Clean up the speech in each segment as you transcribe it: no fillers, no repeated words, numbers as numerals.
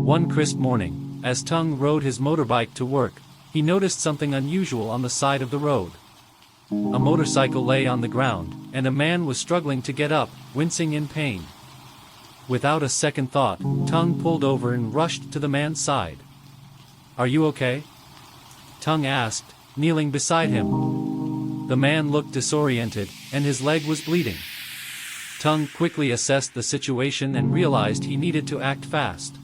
One crisp morning, as Tung rode his motorbike to work, he noticed something unusual on the side of the road. A motorcycle lay on the ground, and a man was struggling to get up, wincing in pain. Without a second thought, Tung pulled over and rushed to the man's side. "Are you okay?" Tung asked, kneeling beside him. The man looked disoriented, and his leg was bleeding. Tung quickly assessed the situation and realized he needed to act fast.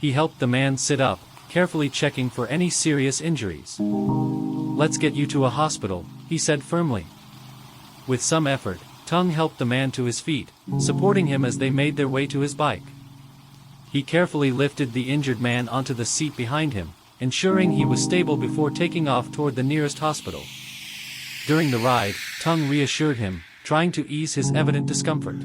He helped the man sit up, carefully checking for any serious injuries. "Let's get you to a hospital," he said firmly. With some effort, Tung helped the man to his feet, supporting him as they made their way to his bike. He carefully lifted the injured man onto the seat behind him, ensuring he was stable before taking off toward the nearest hospital. During the ride, Tung reassured him, trying to ease his evident discomfort.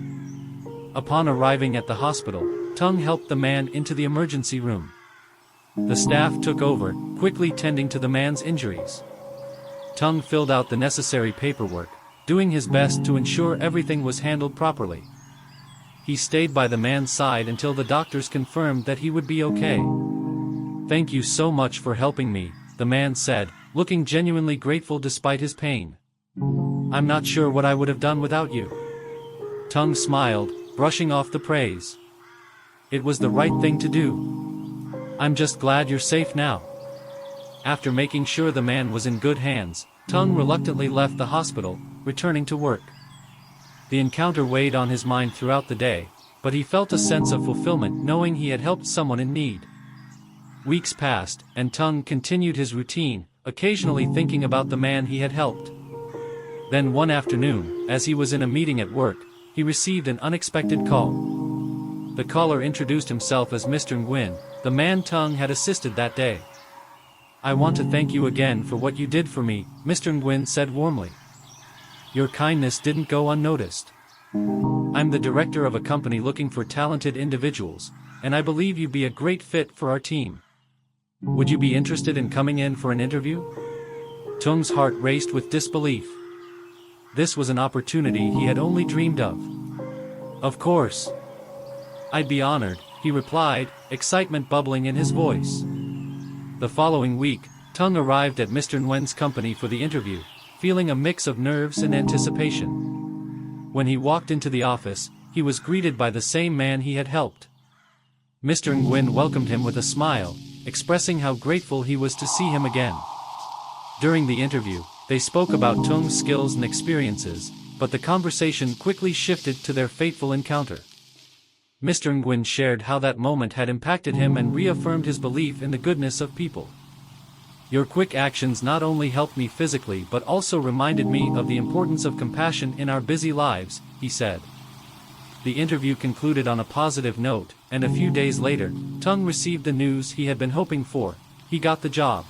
Upon arriving at the hospital, Tung helped the man into the emergency room. The staff took over, quickly tending to the man's injuries. Tung filled out the necessary paperwork, doing his best to ensure everything was handled properly. He stayed by the man's side until the doctors confirmed that he would be okay. "Thank you so much for helping me," the man said, looking genuinely grateful despite his pain. "I'm not sure what I would have done without you." Tung smiled, brushing off the praise. "It was the right thing to do. I'm just glad you're safe now." After making sure the man was in good hands, Tung reluctantly left the hospital, returning to work. The encounter weighed on his mind throughout the day, but he felt a sense of fulfillment knowing he had helped someone in need. Weeks passed, and Tung continued his routine, occasionally thinking about the man he had helped. Then one afternoon, as he was in a meeting at work, he received an unexpected call. The caller introduced himself as Mr. Nguyen, the man Tung had assisted that day. "I want to thank you again for what you did for me," Mr. Nguyen said warmly. "Your kindness didn't go unnoticed. I'm the director of a company looking for talented individuals, and I believe you'd be a great fit for our team. Would you be interested in coming in for an interview?" Tung's heart raced with disbelief. This was an opportunity he had only dreamed of. "Of course. I'd be honored," he replied, excitement bubbling in his voice. The following week, Tung arrived at Mr. Nguyen's company for the interview, feeling a mix of nerves and anticipation. When he walked into the office, he was greeted by the same man he had helped. Mr. Nguyen welcomed him with a smile, expressing how grateful he was to see him again. During the interview, they spoke about Tung's skills and experiences, but the conversation quickly shifted to their fateful encounter. Mr. Nguyen shared how that moment had impacted him and reaffirmed his belief in the goodness of people. "Your quick actions not only helped me physically but also reminded me of the importance of compassion in our busy lives," he said. The interview concluded on a positive note, and a few days later, Tung received the news he had been hoping for: he got the job.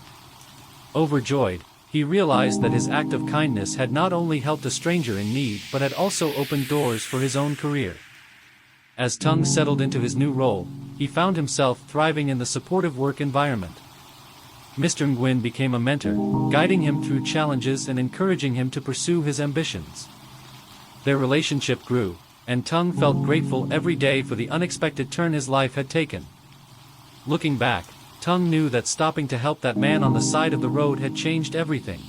Overjoyed, he realized that his act of kindness had not only helped a stranger in need but had also opened doors for his own career. As Tung settled into his new role, he found himself thriving in the supportive work environment. Mr. Nguyen became a mentor, guiding him through challenges and encouraging him to pursue his ambitions. Their relationship grew, and Tung felt grateful every day for the unexpected turn his life had taken. Looking back, Tung knew that stopping to help that man on the side of the road had changed everything.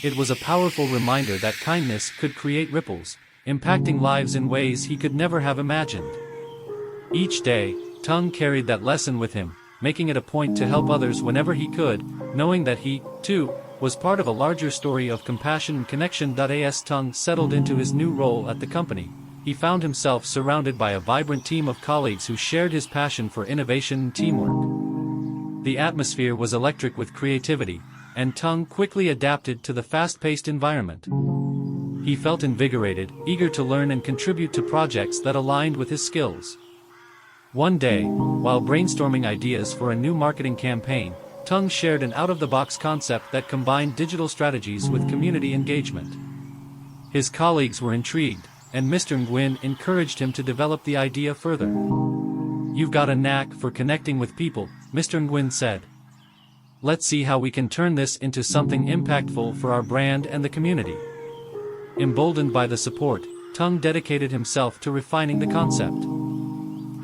It was a powerful reminder that kindness could create ripples, impacting lives in ways he could never have imagined. Each day, Tung carried that lesson with him, making it a point to help others whenever he could, knowing that he, too, was part of a larger story of compassion and connection. As Tung settled into his new role at the company, he found himself surrounded by a vibrant team of colleagues who shared his passion for innovation and teamwork. The atmosphere was electric with creativity, and Tung quickly adapted to the fast-paced environment. He felt invigorated, eager to learn and contribute to projects that aligned with his skills. One day, while brainstorming ideas for a new marketing campaign, Tung shared an out-of-the-box concept that combined digital strategies with community engagement. His colleagues were intrigued, and Mr. Nguyen encouraged him to develop the idea further. "You've got a knack for connecting with people," Mr. Nguyen said. "Let's see how we can turn this into something impactful for our brand and the community." Emboldened by the support, Tung dedicated himself to refining the concept.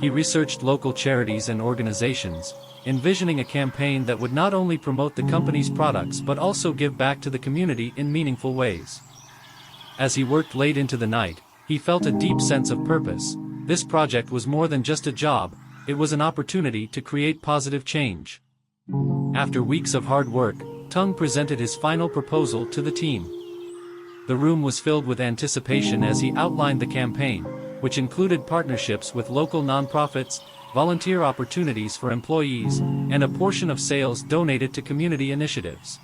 He researched local charities and organizations, envisioning a campaign that would not only promote the company's products but also give back to the community in meaningful ways. As he worked late into the night, he felt a deep sense of purpose. This project was more than just a job, it was an opportunity to create positive change. After weeks of hard work, Tung presented his final proposal to the team. The room was filled with anticipation as he outlined the campaign, which included partnerships with local nonprofits, volunteer opportunities for employees, and a portion of sales donated to community initiatives.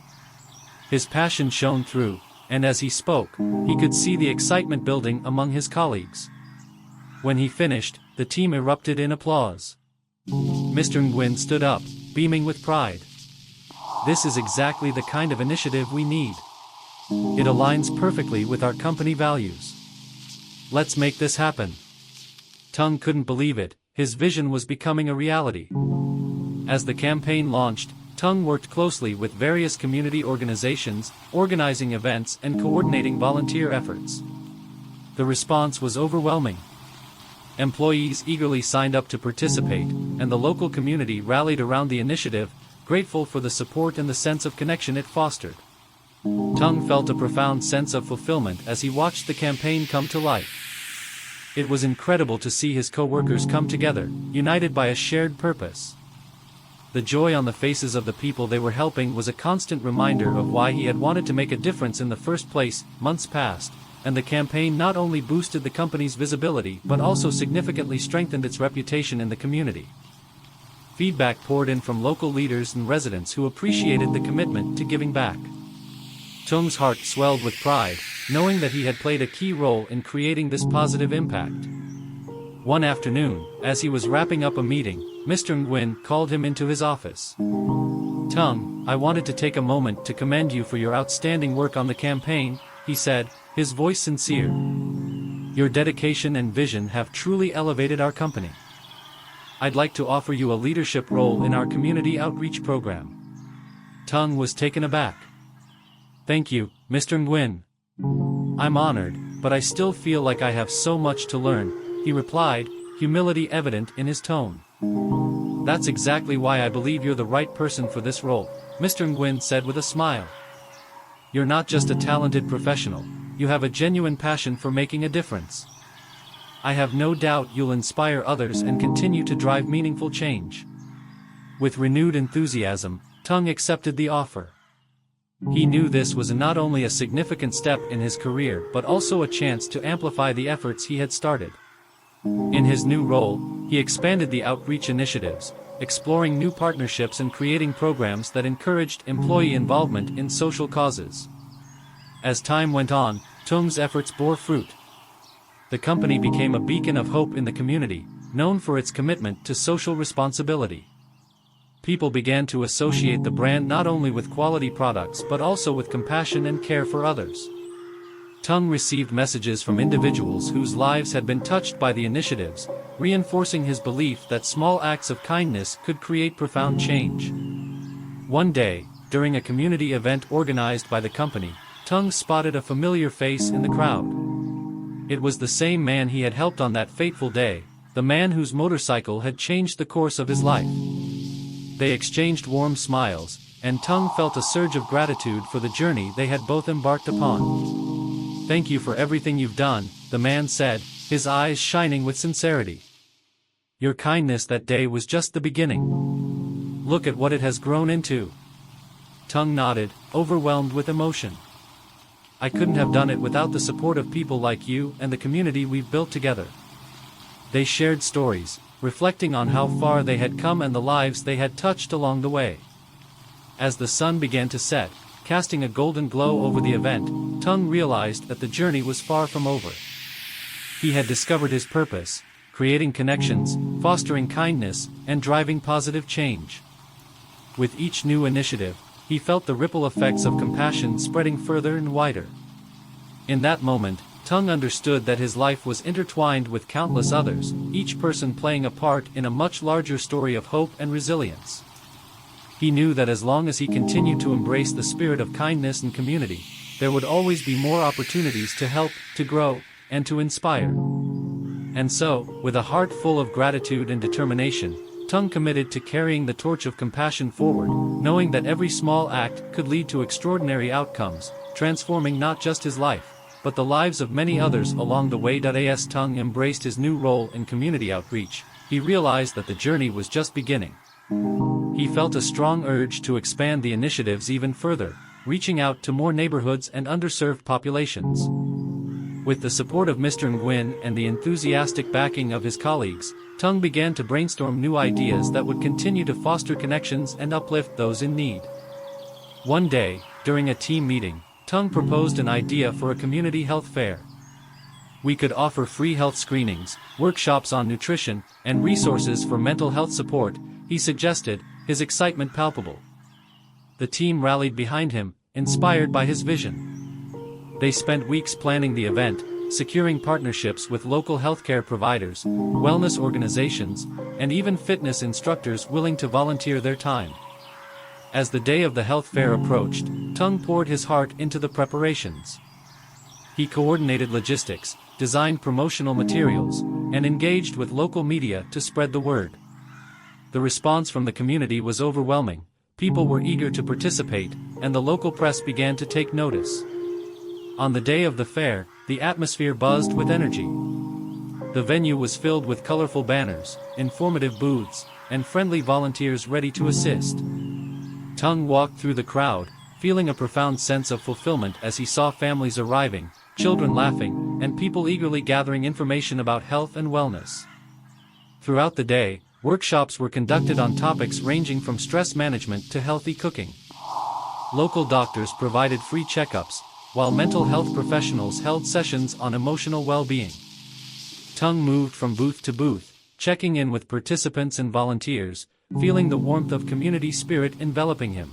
His passion shone through, and as he spoke, he could see the excitement building among his colleagues. When he finished, the team erupted in applause. Mr. Nguyen stood up, beaming with pride. This is exactly the kind of initiative we need. It aligns perfectly with our company values. Let's make this happen. Tung couldn't believe it, his vision was becoming a reality. As the campaign launched, Tung worked closely with various community organizations, organizing events and coordinating volunteer efforts. The response was overwhelming. Employees eagerly signed up to participate, and the local community rallied around the initiative, grateful for the support and the sense of connection it fostered. Tung felt a profound sense of fulfillment as he watched the campaign come to life. It was incredible to see his co-workers come together, united by a shared purpose. The joy on the faces of the people they were helping was a constant reminder of why he had wanted to make a difference in the first place. Months passed, and the campaign not only boosted the company's visibility but also significantly strengthened its reputation in the community. Feedback poured in from local leaders and residents who appreciated the commitment to giving back. Tung's heart swelled with pride, knowing that he had played a key role in creating this positive impact. One afternoon, as he was wrapping up a meeting, Mr. Nguyen called him into his office. "Tung, I wanted to take a moment to commend you for your outstanding work on the campaign," he said, his voice sincere. "Your dedication and vision have truly elevated our company. I'd like to offer you a leadership role in our community outreach program." Tung was taken aback. "Thank you, Mr. Nguyen. I'm honored, but I still feel like I have so much to learn," he replied, humility evident in his tone. "That's exactly why I believe you're the right person for this role," Mr. Nguyen said with a smile. "You're not just a talented professional, you have a genuine passion for making a difference. I have no doubt you'll inspire others and continue to drive meaningful change." With renewed enthusiasm, Tung accepted the offer. He knew this was not only a significant step in his career but also a chance to amplify the efforts he had started. In his new role, he expanded the outreach initiatives, exploring new partnerships and creating programs that encouraged employee involvement in social causes. As time went on, Tung's efforts bore fruit. The company became a beacon of hope in the community, known for its commitment to social responsibility. People began to associate the brand not only with quality products but also with compassion and care for others. Tung received messages from individuals whose lives had been touched by the initiatives, reinforcing his belief that small acts of kindness could create profound change. One day, during a community event organized by the company, Tung spotted a familiar face in the crowd. It was the same man he had helped on that fateful day, the man whose motorcycle had changed the course of his life. They exchanged warm smiles, and Tung felt a surge of gratitude for the journey they had both embarked upon. "Thank you for everything you've done," the man said, his eyes shining with sincerity. "Your kindness that day was just the beginning. Look at what it has grown into." Tung nodded, overwhelmed with emotion. "I couldn't have done it without the support of people like you and the community we've built together." They shared stories, reflecting on how far they had come and the lives they had touched along the way. As the sun began to set, casting a golden glow over the event, Tung realized that the journey was far from over. He had discovered his purpose, creating connections, fostering kindness, and driving positive change. With each new initiative, he felt the ripple effects of compassion spreading further and wider. In that moment, Tung understood that his life was intertwined with countless others, each person playing a part in a much larger story of hope and resilience. He knew that as long as he continued to embrace the spirit of kindness and community, there would always be more opportunities to help, to grow, and to inspire. And so, with a heart full of gratitude and determination, Tung committed to carrying the torch of compassion forward, knowing that every small act could lead to extraordinary outcomes, transforming not just his life, but the lives of many others along the way. As Tung embraced his new role in community outreach, he realized that the journey was just beginning. He felt a strong urge to expand the initiatives even further, reaching out to more neighborhoods and underserved populations. With the support of Mr. Nguyen and the enthusiastic backing of his colleagues, Tung began to brainstorm new ideas that would continue to foster connections and uplift those in need. One day, during a team meeting, Tung proposed an idea for a community health fair. We could offer free health screenings, workshops on nutrition, and resources for mental health support, he suggested, his excitement palpable. The team rallied behind him, inspired by his vision. They spent weeks planning the event, securing partnerships with local healthcare providers, wellness organizations, and even fitness instructors willing to volunteer their time. As the day of the health fair approached, Tung poured his heart into the preparations. He coordinated logistics, designed promotional materials, and engaged with local media to spread the word. The response from the community was overwhelming. People were eager to participate, and the local press began to take notice. On the day of the fair, the atmosphere buzzed with energy. The venue was filled with colorful banners, informative booths, and friendly volunteers ready to assist. Tung walked through the crowd, feeling a profound sense of fulfillment as he saw families arriving, children laughing, and people eagerly gathering information about health and wellness. Throughout the day, workshops were conducted on topics ranging from stress management to healthy cooking. Local doctors provided free checkups, while mental health professionals held sessions on emotional well-being. Tung moved from booth to booth, checking in with participants and volunteers, feeling the warmth of community spirit enveloping him.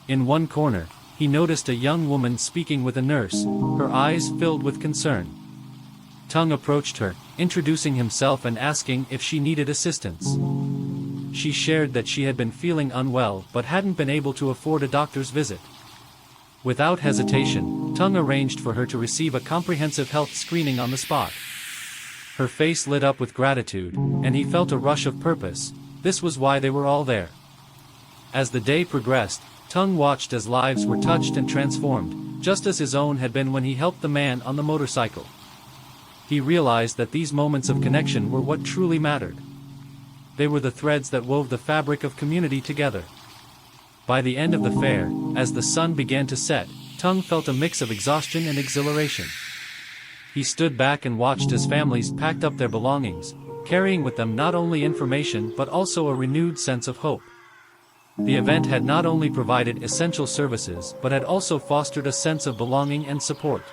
In one corner, he noticed a young woman speaking with a nurse, her eyes filled with concern. Tung approached her, introducing himself and asking if she needed assistance. She shared that she had been feeling unwell but hadn't been able to afford a doctor's visit. Without hesitation, Tung arranged for her to receive a comprehensive health screening on the spot. Her face lit up with gratitude, and he felt a rush of purpose. This was why they were all there. As the day progressed, Tung watched as lives were touched and transformed, just as his own had been when he helped the man on the motorcycle. He realized that these moments of connection were what truly mattered. They were the threads that wove the fabric of community together. By the end of the fair, as the sun began to set, Tung felt a mix of exhaustion and exhilaration. He stood back and watched as families packed up their belongings, carrying with them not only information but also a renewed sense of hope. The event had not only provided essential services but had also fostered a sense of belonging and support.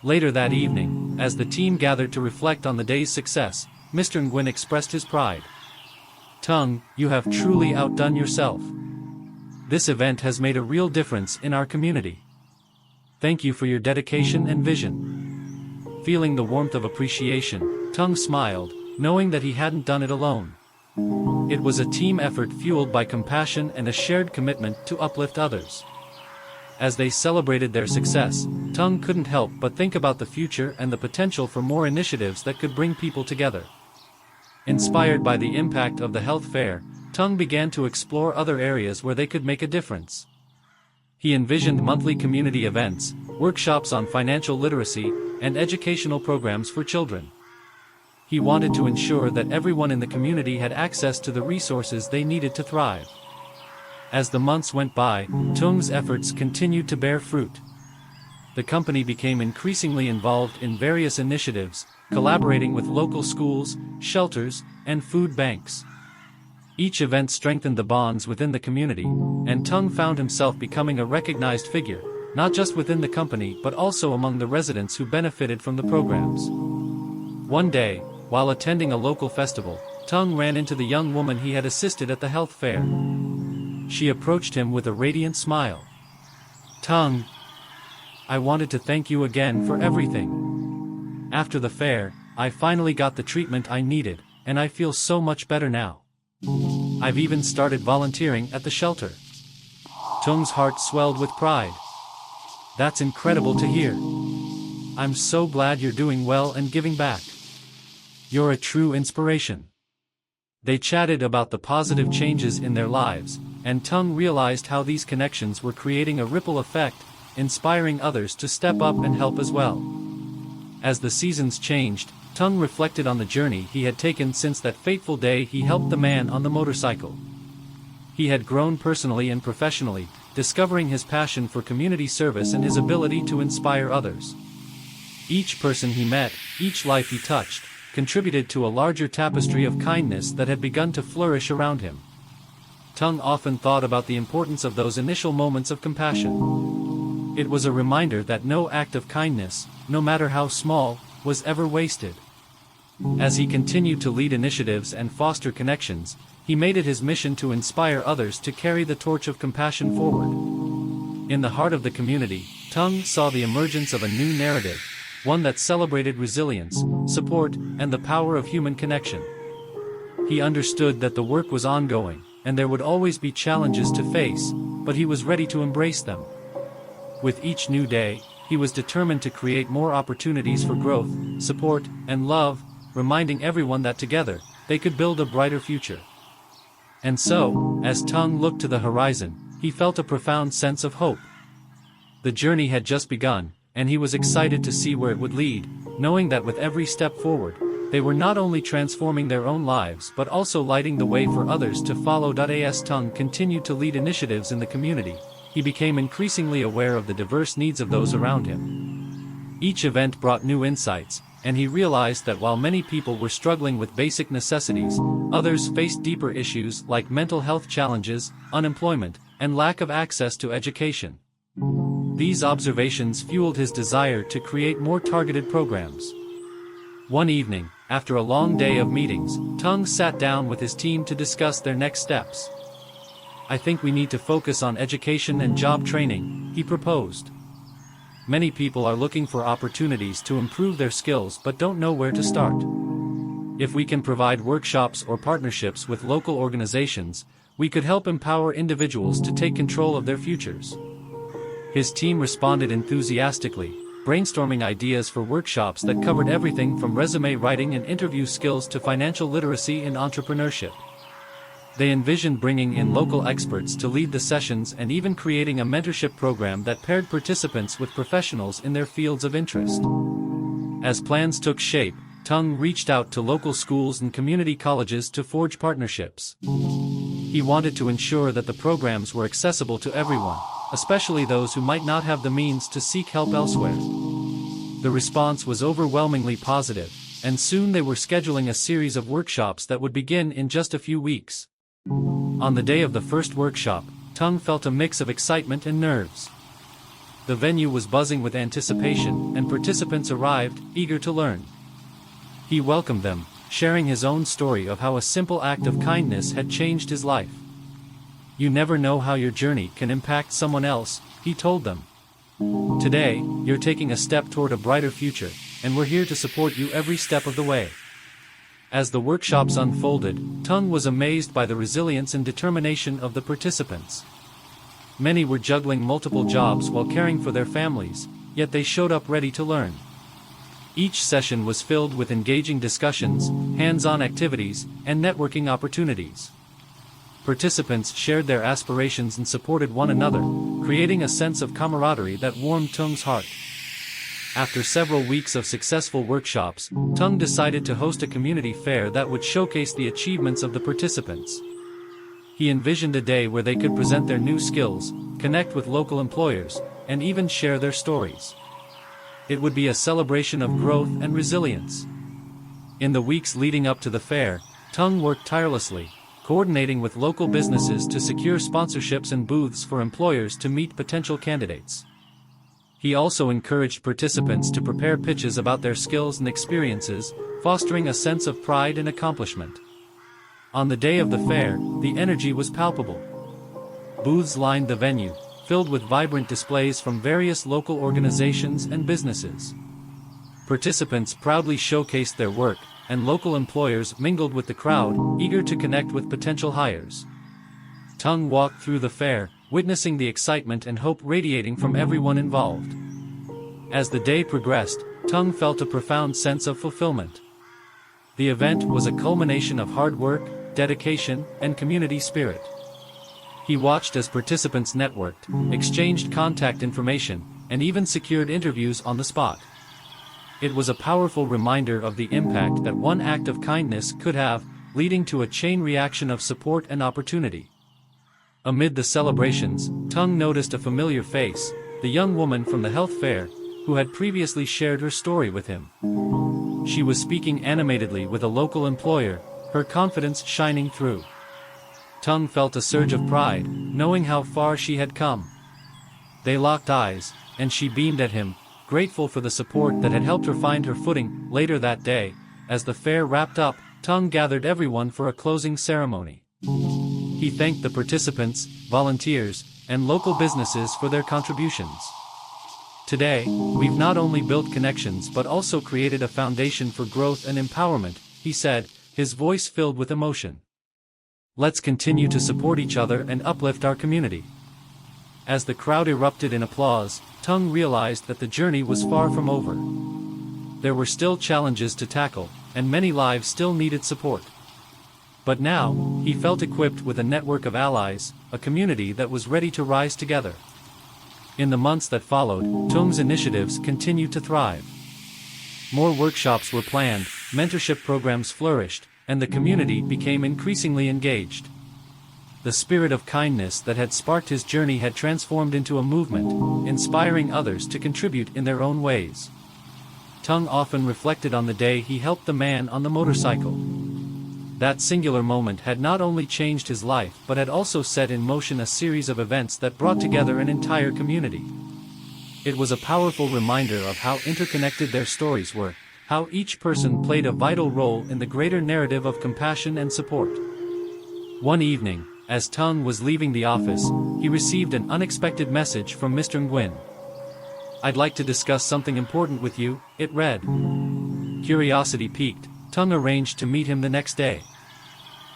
Later that evening, as the team gathered to reflect on the day's success, Mr. Nguyen expressed his pride. "Tung, you have truly outdone yourself. This event has made a real difference in our community. Thank you for your dedication and vision." Feeling the warmth of appreciation, Tung smiled, knowing that he hadn't done it alone. It was a team effort fueled by compassion and a shared commitment to uplift others. As they celebrated their success, Tung couldn't help but think about the future and the potential for more initiatives that could bring people together. Inspired by the impact of the health fair, Tung began to explore other areas where they could make a difference. He envisioned monthly community events, workshops on financial literacy, and educational programs for children. He wanted to ensure that everyone in the community had access to the resources they needed to thrive. As the months went by, Tung's efforts continued to bear fruit. The company became increasingly involved in various initiatives, collaborating with local schools, shelters, and food banks. Each event strengthened the bonds within the community, and Tung found himself becoming a recognized figure, not just within the company but also among the residents who benefited from the programs. One day, while attending a local festival, Tung ran into the young woman he had assisted at the health fair. She approached him with a radiant smile. "Tung, I wanted to thank you again for everything. After the fair, I finally got the treatment I needed, and I feel so much better now. I've even started volunteering at the shelter." Tung's heart swelled with pride. "That's incredible to hear. I'm so glad you're doing well and giving back. You're a true inspiration." They chatted about the positive changes in their lives, and Tung realized how these connections were creating a ripple effect, inspiring others to step up and help as well. As the seasons changed, Tung reflected on the journey he had taken since that fateful day he helped the man on the motorcycle. He had grown personally and professionally, discovering his passion for community service and his ability to inspire others. Each person he met, each life he touched, contributed to a larger tapestry of kindness that had begun to flourish around him. Tung often thought about the importance of those initial moments of compassion. It was a reminder that no act of kindness, no matter how small, was ever wasted. As he continued to lead initiatives and foster connections, he made it his mission to inspire others to carry the torch of compassion forward. In the heart of the community, Tung saw the emergence of a new narrative, one that celebrated resilience, support, and the power of human connection. He understood that the work was ongoing, and there would always be challenges to face, but he was ready to embrace them. With each new day, he was determined to create more opportunities for growth, support, and love, reminding everyone that together, they could build a brighter future. And so, as Tung looked to the horizon, he felt a profound sense of hope. The journey had just begun, and he was excited to see where it would lead, knowing that with every step forward, they were not only transforming their own lives but also lighting the way for others to follow. As Tung continued to lead initiatives in the community, he became increasingly aware of the diverse needs of those around him. Each event brought new insights, and he realized that while many people were struggling with basic necessities, others faced deeper issues like mental health challenges, unemployment, and lack of access to education. These observations fueled his desire to create more targeted programs. One evening, after a long day of meetings, Tung sat down with his team to discuss their next steps. "I think we need to focus on education and job training," he proposed. "Many people are looking for opportunities to improve their skills but don't know where to start. If we can provide workshops or partnerships with local organizations, we could help empower individuals to take control of their futures." His team responded enthusiastically, brainstorming ideas for workshops that covered everything from resume writing and interview skills to financial literacy and entrepreneurship. They envisioned bringing in local experts to lead the sessions and even creating a mentorship program that paired participants with professionals in their fields of interest. As plans took shape, Tung reached out to local schools and community colleges to forge partnerships. He wanted to ensure that the programs were accessible to everyone, especially those who might not have the means to seek help elsewhere. The response was overwhelmingly positive, and soon they were scheduling a series of workshops that would begin in just a few weeks. On the day of the first workshop, Tung felt a mix of excitement and nerves. The venue was buzzing with anticipation, and participants arrived, eager to learn. He welcomed them, sharing his own story of how a simple act of kindness had changed his life. "You never know how your journey can impact someone else," he told them. "Today, you're taking a step toward a brighter future, and we're here to support you every step of the way." As the workshops unfolded, Tung was amazed by the resilience and determination of the participants. Many were juggling multiple jobs while caring for their families, yet they showed up ready to learn. Each session was filled with engaging discussions, hands-on activities, and networking opportunities. Participants shared their aspirations and supported one another, creating a sense of camaraderie that warmed Tung's heart. After several weeks of successful workshops, Tung decided to host a community fair that would showcase the achievements of the participants. He envisioned a day where they could present their new skills, connect with local employers, and even share their stories. It would be a celebration of growth and resilience. In the weeks leading up to the fair, Tung worked tirelessly, coordinating with local businesses to secure sponsorships and booths for employers to meet potential candidates. He also encouraged participants to prepare pitches about their skills and experiences, fostering a sense of pride and accomplishment. On the day of the fair, the energy was palpable. Booths lined the venue, filled with vibrant displays from various local organizations and businesses. Participants proudly showcased their work, and local employers mingled with the crowd, eager to connect with potential hires. Tung walked through the fair, witnessing the excitement and hope radiating from everyone involved. As the day progressed, Tung felt a profound sense of fulfillment. The event was a culmination of hard work, dedication, and community spirit. He watched as participants networked, exchanged contact information, and even secured interviews on the spot. It was a powerful reminder of the impact that one act of kindness could have, leading to a chain reaction of support and opportunity. Amid the celebrations, Tung noticed a familiar face, the young woman from the health fair, who had previously shared her story with him. She was speaking animatedly with a local employer, her confidence shining through. Tung felt a surge of pride, knowing how far she had come. They locked eyes, and she beamed at him, grateful for the support that had helped her find her footing. Later that day, as the fair wrapped up, Tung gathered everyone for a closing ceremony. He thanked the participants, volunteers, and local businesses for their contributions. Today, we've not only built connections but also created a foundation for growth and empowerment, he said, his voice filled with emotion. Let's continue to support each other and uplift our community. As the crowd erupted in applause, Tung realized that the journey was far from over. There were still challenges to tackle, and many lives still needed support. But now, he felt equipped with a network of allies, a community that was ready to rise together. In the months that followed, Tung's initiatives continued to thrive. More workshops were planned, mentorship programs flourished, and the community became increasingly engaged. The spirit of kindness that had sparked his journey had transformed into a movement, inspiring others to contribute in their own ways. Tung often reflected on the day he helped the man on the motorcycle. That singular moment had not only changed his life but had also set in motion a series of events that brought together an entire community. It was a powerful reminder of how interconnected their stories were, how each person played a vital role in the greater narrative of compassion and support. One evening, as Tung was leaving the office, he received an unexpected message from Mr. Nguyen. "I'd like to discuss something important with you," it read. Curiosity piqued, Tung arranged to meet him the next day.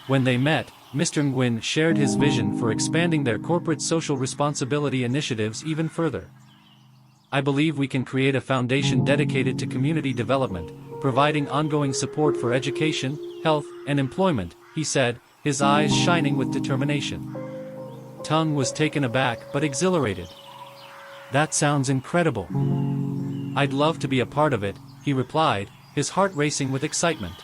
When they met, Mr. Nguyen shared his vision for expanding their corporate social responsibility initiatives even further. "I believe we can create a foundation dedicated to community development, providing ongoing support for education, health, and employment," he said, his eyes shining with determination. Tung was taken aback but exhilarated. "That sounds incredible. I'd love to be a part of it," he replied, his heart racing with excitement.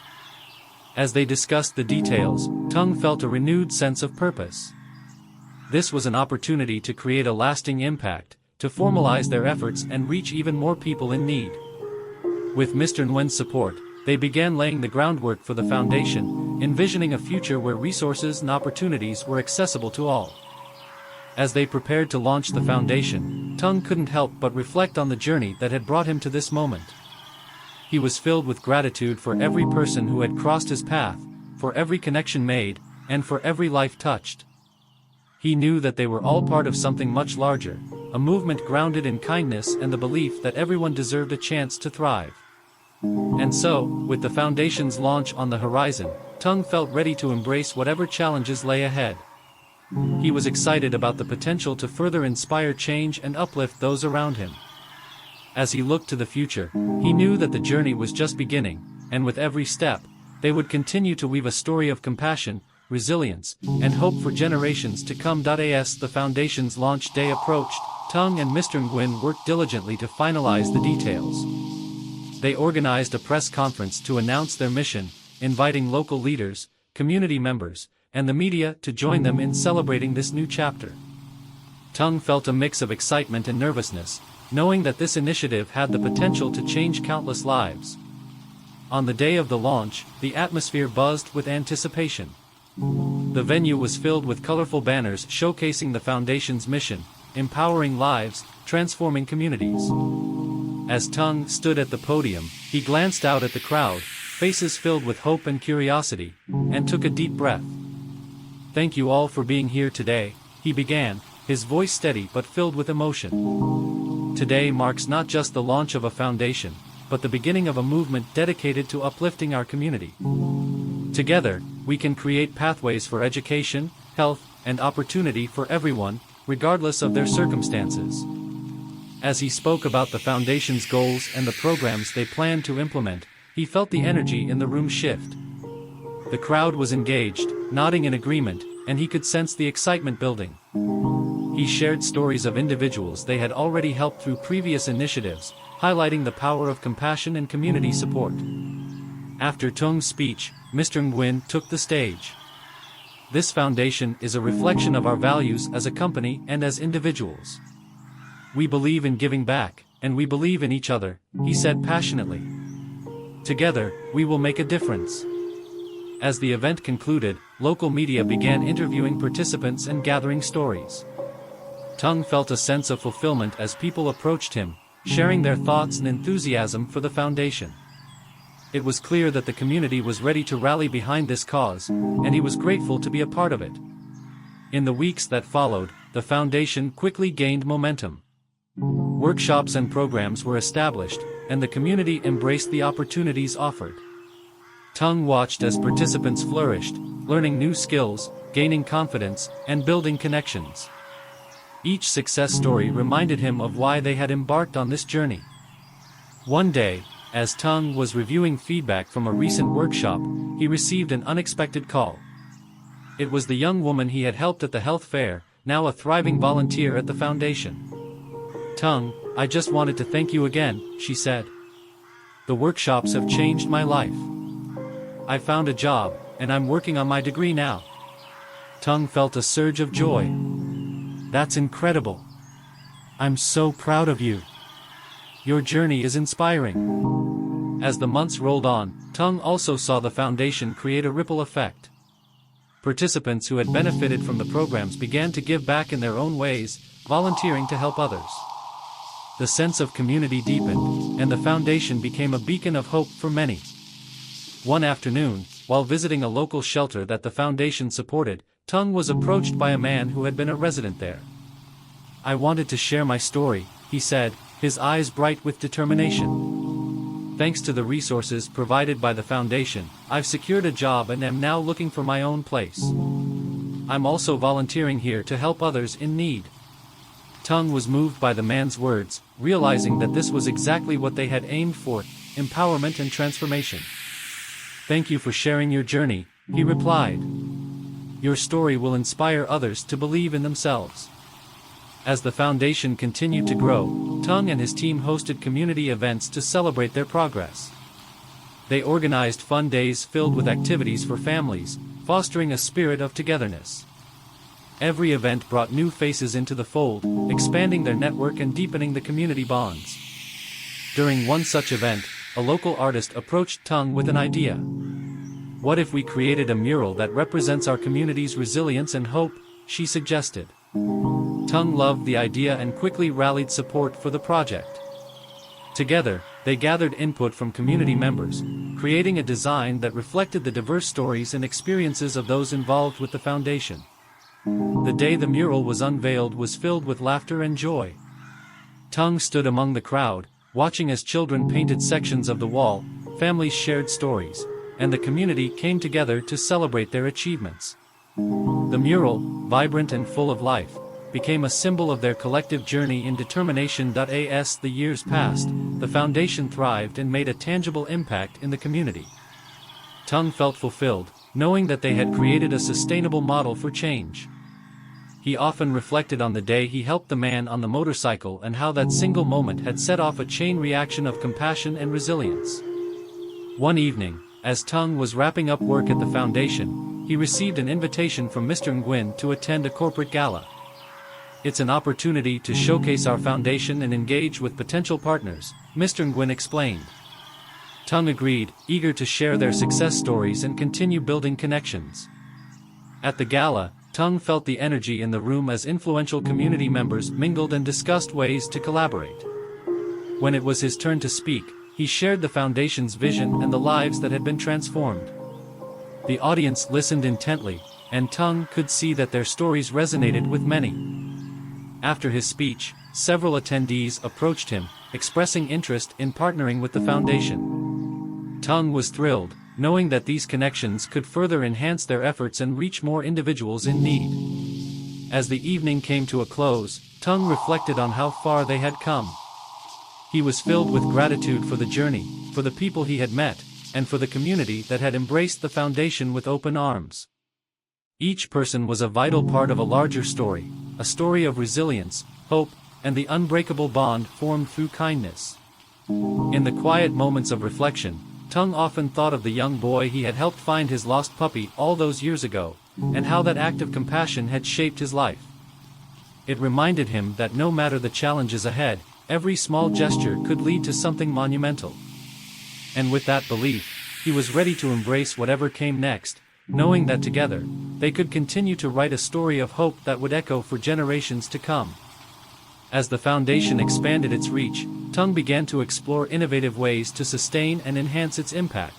As they discussed the details, Tung felt a renewed sense of purpose. This was an opportunity to create a lasting impact, to formalize their efforts and reach even more people in need. With Mr. Nguyen's support, they began laying the groundwork for the foundation, envisioning a future where resources and opportunities were accessible to all. As they prepared to launch the foundation, Tung couldn't help but reflect on the journey that had brought him to this moment. He was filled with gratitude for every person who had crossed his path, for every connection made, and for every life touched. He knew that they were all part of something much larger, a movement grounded in kindness and the belief that everyone deserved a chance to thrive. And so, with the foundation's launch on the horizon, Tung felt ready to embrace whatever challenges lay ahead. He was excited about the potential to further inspire change and uplift those around him. As he looked to the future, he knew that the journey was just beginning, and with every step, they would continue to weave a story of compassion, resilience, and hope for generations to come. As the foundation's launch day approached, Tung and Mr. Nguyen worked diligently to finalize the details. They organized a press conference to announce their mission, inviting local leaders, community members, and the media to join them in celebrating this new chapter. Tung felt a mix of excitement and nervousness, knowing that this initiative had the potential to change countless lives. On the day of the launch, the atmosphere buzzed with anticipation. The venue was filled with colorful banners showcasing the foundation's mission, empowering lives, transforming communities. As Tung stood at the podium, he glanced out at the crowd, faces filled with hope and curiosity, and took a deep breath. "Thank you all for being here today," he began, his voice steady but filled with emotion. "Today marks not just the launch of a foundation, but the beginning of a movement dedicated to uplifting our community. Together, we can create pathways for education, health, and opportunity for everyone, regardless of their circumstances." As he spoke about the foundation's goals and the programs they planned to implement, he felt the energy in the room shift. The crowd was engaged, nodding in agreement, and he could sense the excitement building. He shared stories of individuals they had already helped through previous initiatives, highlighting the power of compassion and community support. After Tung's speech, Mr. Nguyen took the stage. This foundation is a reflection of our values as a company and as individuals. We believe in giving back, and we believe in each other, he said passionately. Together, we will make a difference. As the event concluded, local media began interviewing participants and gathering stories. Tung felt a sense of fulfillment as people approached him, sharing their thoughts and enthusiasm for the foundation. It was clear that the community was ready to rally behind this cause, and he was grateful to be a part of it. In the weeks that followed, the foundation quickly gained momentum. Workshops and programs were established, and the community embraced the opportunities offered. Tung watched as participants flourished, learning new skills, gaining confidence, and building connections. Each success story reminded him of why they had embarked on this journey. One day, as Tung was reviewing feedback from a recent workshop, he received an unexpected call. It was the young woman he had helped at the health fair, now a thriving volunteer at the foundation. "Tung, I just wanted to thank you again," she said. "The workshops have changed my life. I found a job, and I'm working on my degree now." Tung felt a surge of joy. "That's incredible. I'm so proud of you. Your journey is inspiring." As the months rolled on, Tung also saw the foundation create a ripple effect. Participants who had benefited from the programs began to give back in their own ways, volunteering to help others. The sense of community deepened, and the foundation became a beacon of hope for many. One afternoon, while visiting a local shelter that the foundation supported, Tung was approached by a man who had been a resident there. "I wanted to share my story," he said, his eyes bright with determination. "Thanks to the resources provided by the foundation, I've secured a job and am now looking for my own place. I'm also volunteering here to help others in need." Tung was moved by the man's words, realizing that this was exactly what they had aimed for: empowerment and transformation. "Thank you for sharing your journey," he replied. "Your story will inspire others to believe in themselves." As the foundation continued to grow, Tung and his team hosted community events to celebrate their progress. They organized fun days filled with activities for families, fostering a spirit of togetherness. Every event brought new faces into the fold, expanding their network and deepening the community bonds. During one such event, a local artist approached Tung with an idea. "What if we created a mural that represents our community's resilience and hope?" she suggested. Tung loved the idea and quickly rallied support for the project. Together, they gathered input from community members, creating a design that reflected the diverse stories and experiences of those involved with the foundation. The day the mural was unveiled was filled with laughter and joy. Tung stood among the crowd, watching as children painted sections of the wall, families shared stories, and the community came together to celebrate their achievements. The mural, vibrant and full of life, became a symbol of their collective journey in determination. As the years passed, the foundation thrived and made a tangible impact in the community. Tung felt fulfilled, knowing that they had created a sustainable model for change. He often reflected on the day he helped the man on the motorcycle and how that single moment had set off a chain reaction of compassion and resilience. One evening, as Tung was wrapping up work at the foundation, he received an invitation from Mr. Nguyen to attend a corporate gala. "It's an opportunity to showcase our foundation and engage with potential partners," Mr. Nguyen explained. Tung agreed, eager to share their success stories and continue building connections. At the gala, Tung felt the energy in the room as influential community members mingled and discussed ways to collaborate. When it was his turn to speak, he shared the foundation's vision and the lives that had been transformed. The audience listened intently, and Tung could see that their stories resonated with many. After his speech, several attendees approached him, expressing interest in partnering with the foundation. Tung was thrilled, knowing that these connections could further enhance their efforts and reach more individuals in need. As the evening came to a close, Tung reflected on how far they had come. He was filled with gratitude for the journey, for the people he had met, and for the community that had embraced the foundation with open arms. Each person was a vital part of a larger story, a story of resilience, hope, and the unbreakable bond formed through kindness. In the quiet moments of reflection, Tung often thought of the young boy he had helped find his lost puppy all those years ago, and how that act of compassion had shaped his life. It reminded him that no matter the challenges ahead, every small gesture could lead to something monumental. And with that belief, he was ready to embrace whatever came next, knowing that together, they could continue to write a story of hope that would echo for generations to come. As the foundation expanded its reach, Tung began to explore innovative ways to sustain and enhance its impact.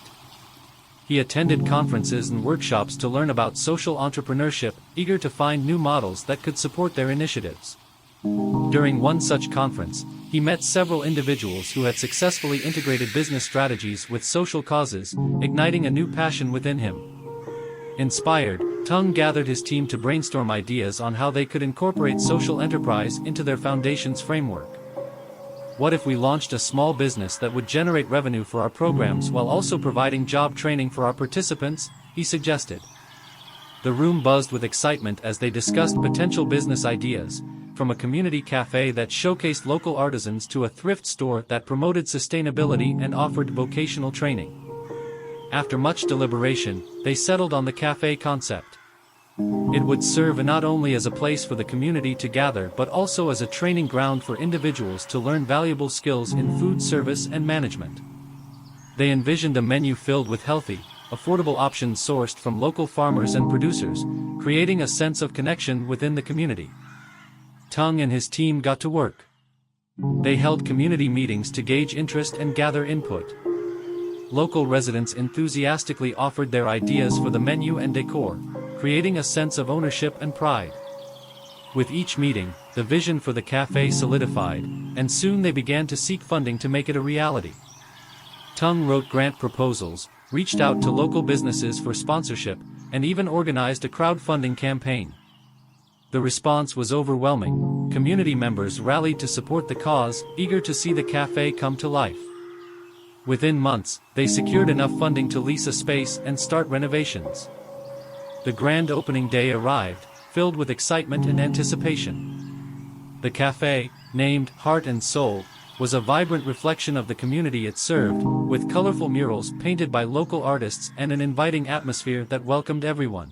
He attended conferences and workshops to learn about social entrepreneurship, eager to find new models that could support their initiatives. During one such conference, he met several individuals who had successfully integrated business strategies with social causes, igniting a new passion within him. Inspired, Tung gathered his team to brainstorm ideas on how they could incorporate social enterprise into their foundation's framework. What if we launched a small business that would generate revenue for our programs while also providing job training for our participants? He suggested. The room buzzed with excitement as they discussed potential business ideas, from a community cafe that showcased local artisans to a thrift store that promoted sustainability and offered vocational training. After much deliberation, they settled on the cafe concept. It would serve not only as a place for the community to gather but also as a training ground for individuals to learn valuable skills in food service and management. They envisioned a menu filled with healthy, affordable options sourced from local farmers and producers, creating a sense of connection within the community. Tung and his team got to work. They held community meetings to gauge interest and gather input. Local residents enthusiastically offered their ideas for the menu and decor, creating a sense of ownership and pride. With each meeting, the vision for the cafe solidified, and soon they began to seek funding to make it a reality. Tung wrote grant proposals, reached out to local businesses for sponsorship, and even organized a crowdfunding campaign. The response was overwhelming. Community members rallied to support the cause, eager to see the cafe come to life. Within months, they secured enough funding to lease a space and start renovations. The grand opening day arrived, filled with excitement and anticipation. The cafe, named Heart and Soul, was a vibrant reflection of the community it served, with colorful murals painted by local artists and an inviting atmosphere that welcomed everyone.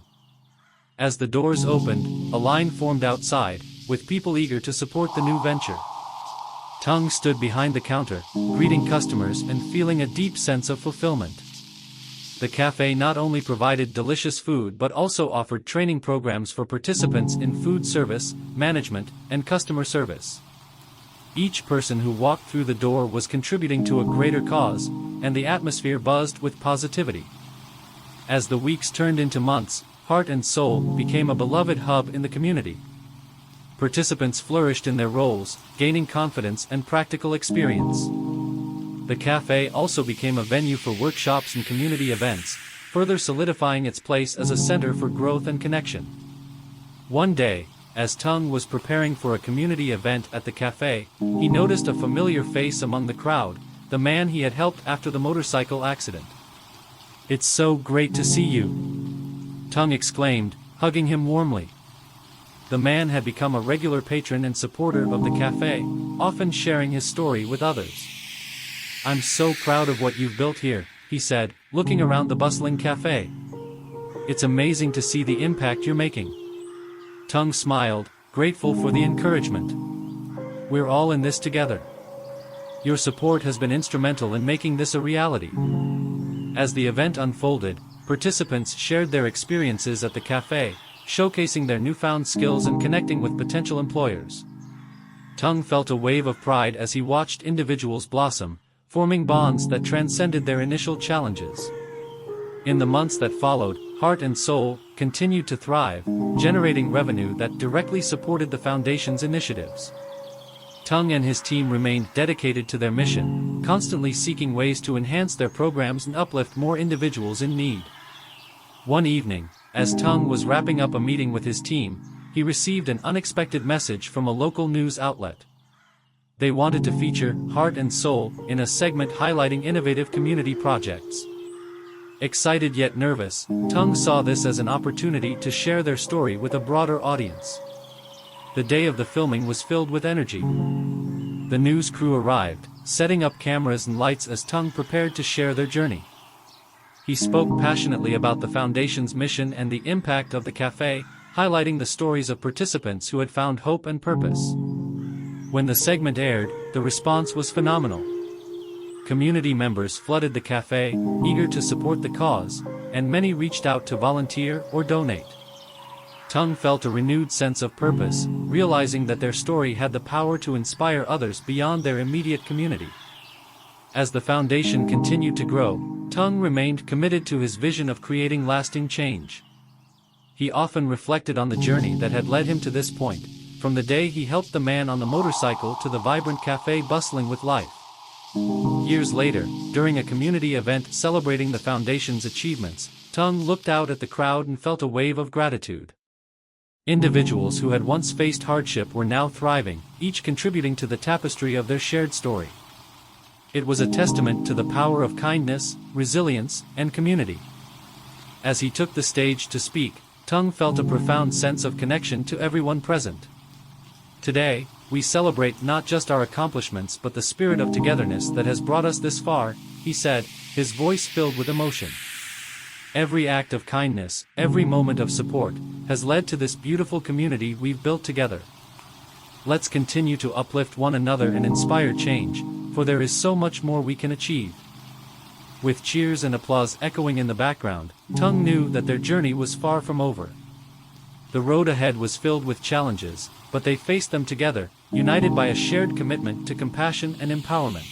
As the doors opened, a line formed outside, with people eager to support the new venture. Tung stood behind the counter, greeting customers and feeling a deep sense of fulfillment. The cafe not only provided delicious food but also offered training programs for participants in food service, management, and customer service. Each person who walked through the door was contributing to a greater cause, and the atmosphere buzzed with positivity. As the weeks turned into months, Heart and Soul became a beloved hub in the community. Participants flourished in their roles, gaining confidence and practical experience. The cafe also became a venue for workshops and community events, further solidifying its place as a center for growth and connection. One day, as Tung was preparing for a community event at the cafe, he noticed a familiar face among the crowd, the man he had helped after the motorcycle accident. "It's so great to see you," Tung exclaimed, hugging him warmly. The man had become a regular patron and supporter of the cafe, often sharing his story with others. "I'm so proud of what you've built here," he said, looking around the bustling cafe. "It's amazing to see the impact you're making." Tung smiled, grateful for the encouragement. "We're all in this together. Your support has been instrumental in making this a reality." As the event unfolded, participants shared their experiences at the cafe, showcasing their newfound skills and connecting with potential employers. Tung felt a wave of pride as he watched individuals blossom, forming bonds that transcended their initial challenges. In the months that followed, Heart and Soul continued to thrive, generating revenue that directly supported the foundation's initiatives. Tung and his team remained dedicated to their mission, constantly seeking ways to enhance their programs and uplift more individuals in need. One evening, as Tung was wrapping up a meeting with his team, he received an unexpected message from a local news outlet. They wanted to feature Heart and Soul in a segment highlighting innovative community projects. Excited yet nervous, Tung saw this as an opportunity to share their story with a broader audience. The day of the filming was filled with energy. The news crew arrived, setting up cameras and lights as Tung prepared to share their journey. He spoke passionately about the foundation's mission and the impact of the cafe, highlighting the stories of participants who had found hope and purpose. When the segment aired, the response was phenomenal. Community members flooded the cafe, eager to support the cause, and many reached out to volunteer or donate. Tung felt a renewed sense of purpose, realizing that their story had the power to inspire others beyond their immediate community. As the foundation continued to grow, Tung remained committed to his vision of creating lasting change. He often reflected on the journey that had led him to this point, from the day he helped the man on the motorcycle to the vibrant cafe bustling with life. Years later, during a community event celebrating the foundation's achievements, Tung looked out at the crowd and felt a wave of gratitude. Individuals who had once faced hardship were now thriving, each contributing to the tapestry of their shared story. It was a testament to the power of kindness, resilience, and community. As he took the stage to speak, Tung felt a profound sense of connection to everyone present. Today, we celebrate not just our accomplishments but the spirit of togetherness that has brought us this far, he said, his voice filled with emotion. Every act of kindness, every moment of support, has led to this beautiful community we've built together. Let's continue to uplift one another and inspire change, for there is so much more we can achieve. With cheers and applause echoing in the background, Tung knew that their journey was far from over. The road ahead was filled with challenges, but they faced them together, united by a shared commitment to compassion and empowerment.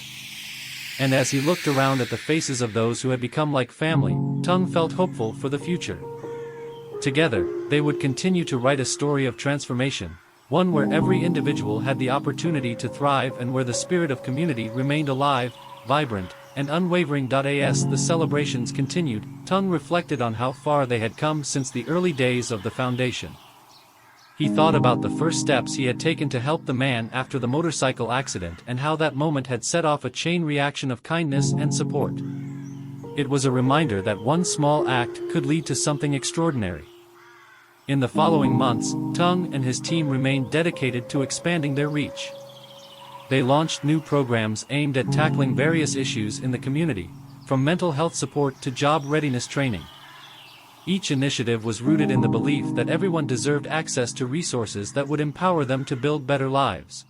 And as he looked around at the faces of those who had become like family, Tung felt hopeful for the future. Together, they would continue to write a story of transformation, one where every individual had the opportunity to thrive and where the spirit of community remained alive, vibrant, and unwavering. As the celebrations continued, Tung reflected on how far they had come since the early days of the foundation. He thought about the first steps he had taken to help the man after the motorcycle accident and how that moment had set off a chain reaction of kindness and support. It was a reminder that one small act could lead to something extraordinary. In the following months, Tung and his team remained dedicated to expanding their reach. They launched new programs aimed at tackling various issues in the community, from mental health support to job readiness training. Each initiative was rooted in the belief that everyone deserved access to resources that would empower them to build better lives.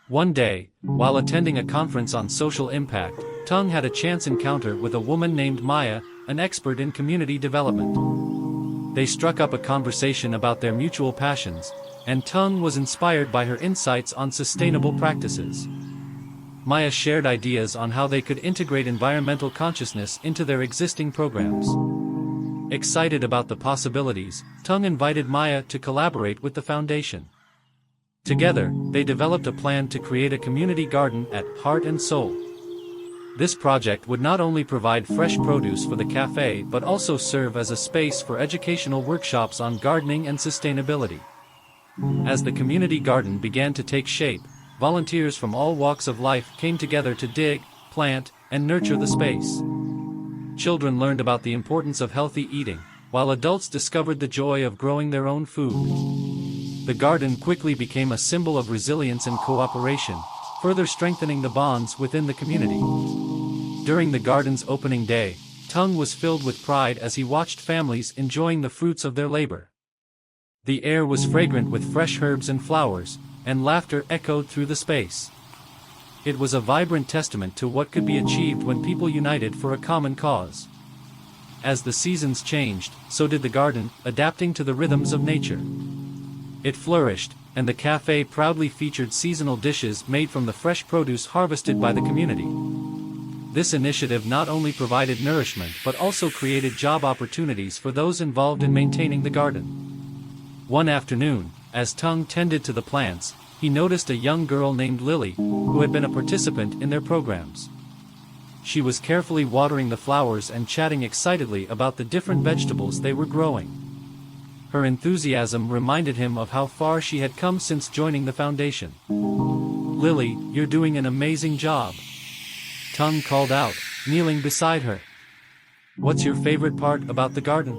One day, while attending a conference on social impact, Tung had a chance encounter with a woman named Maya, an expert in community development. They struck up a conversation about their mutual passions, and Tung was inspired by her insights on sustainable practices. Maya shared ideas on how they could integrate environmental consciousness into their existing programs. Excited about the possibilities, Tung invited Maya to collaborate with the foundation. Together, they developed a plan to create a community garden at Heart and Soul. This project would not only provide fresh produce for the cafe but also serve as a space for educational workshops on gardening and sustainability. As the community garden began to take shape, volunteers from all walks of life came together to dig, plant, and nurture the space. Children learned about the importance of healthy eating, while adults discovered the joy of growing their own food. The garden quickly became a symbol of resilience and cooperation, further strengthening the bonds within the community. During the garden's opening day, Tung was filled with pride as he watched families enjoying the fruits of their labor. The air was fragrant with fresh herbs and flowers, and laughter echoed through the space. It was a vibrant testament to what could be achieved when people united for a common cause. As the seasons changed, so did the garden, adapting to the rhythms of nature. It flourished, and the cafe proudly featured seasonal dishes made from the fresh produce harvested by the community. This initiative not only provided nourishment but also created job opportunities for those involved in maintaining the garden. One afternoon, as Tung tended to the plants, he noticed a young girl named Lily, who had been a participant in their programs. She was carefully watering the flowers and chatting excitedly about the different vegetables they were growing. Her enthusiasm reminded him of how far she had come since joining the foundation. Lily, you're doing an amazing job," Tung called out, kneeling beside her. "What's your favorite part about the garden?"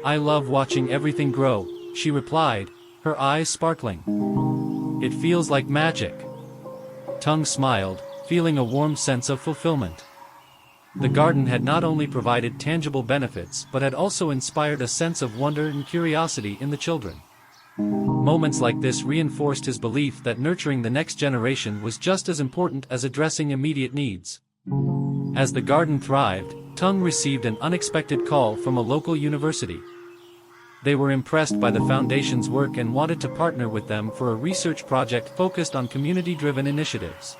"I love watching everything grow," she replied, her eyes sparkling. "It feels like magic." Tung smiled, feeling a warm sense of fulfillment. The garden had not only provided tangible benefits but had also inspired a sense of wonder and curiosity in the children. Moments like this reinforced his belief that nurturing the next generation was just as important as addressing immediate needs. As the garden thrived, Tung received an unexpected call from a local university. They were impressed by the foundation's work and wanted to partner with them for a research project focused on community-driven initiatives.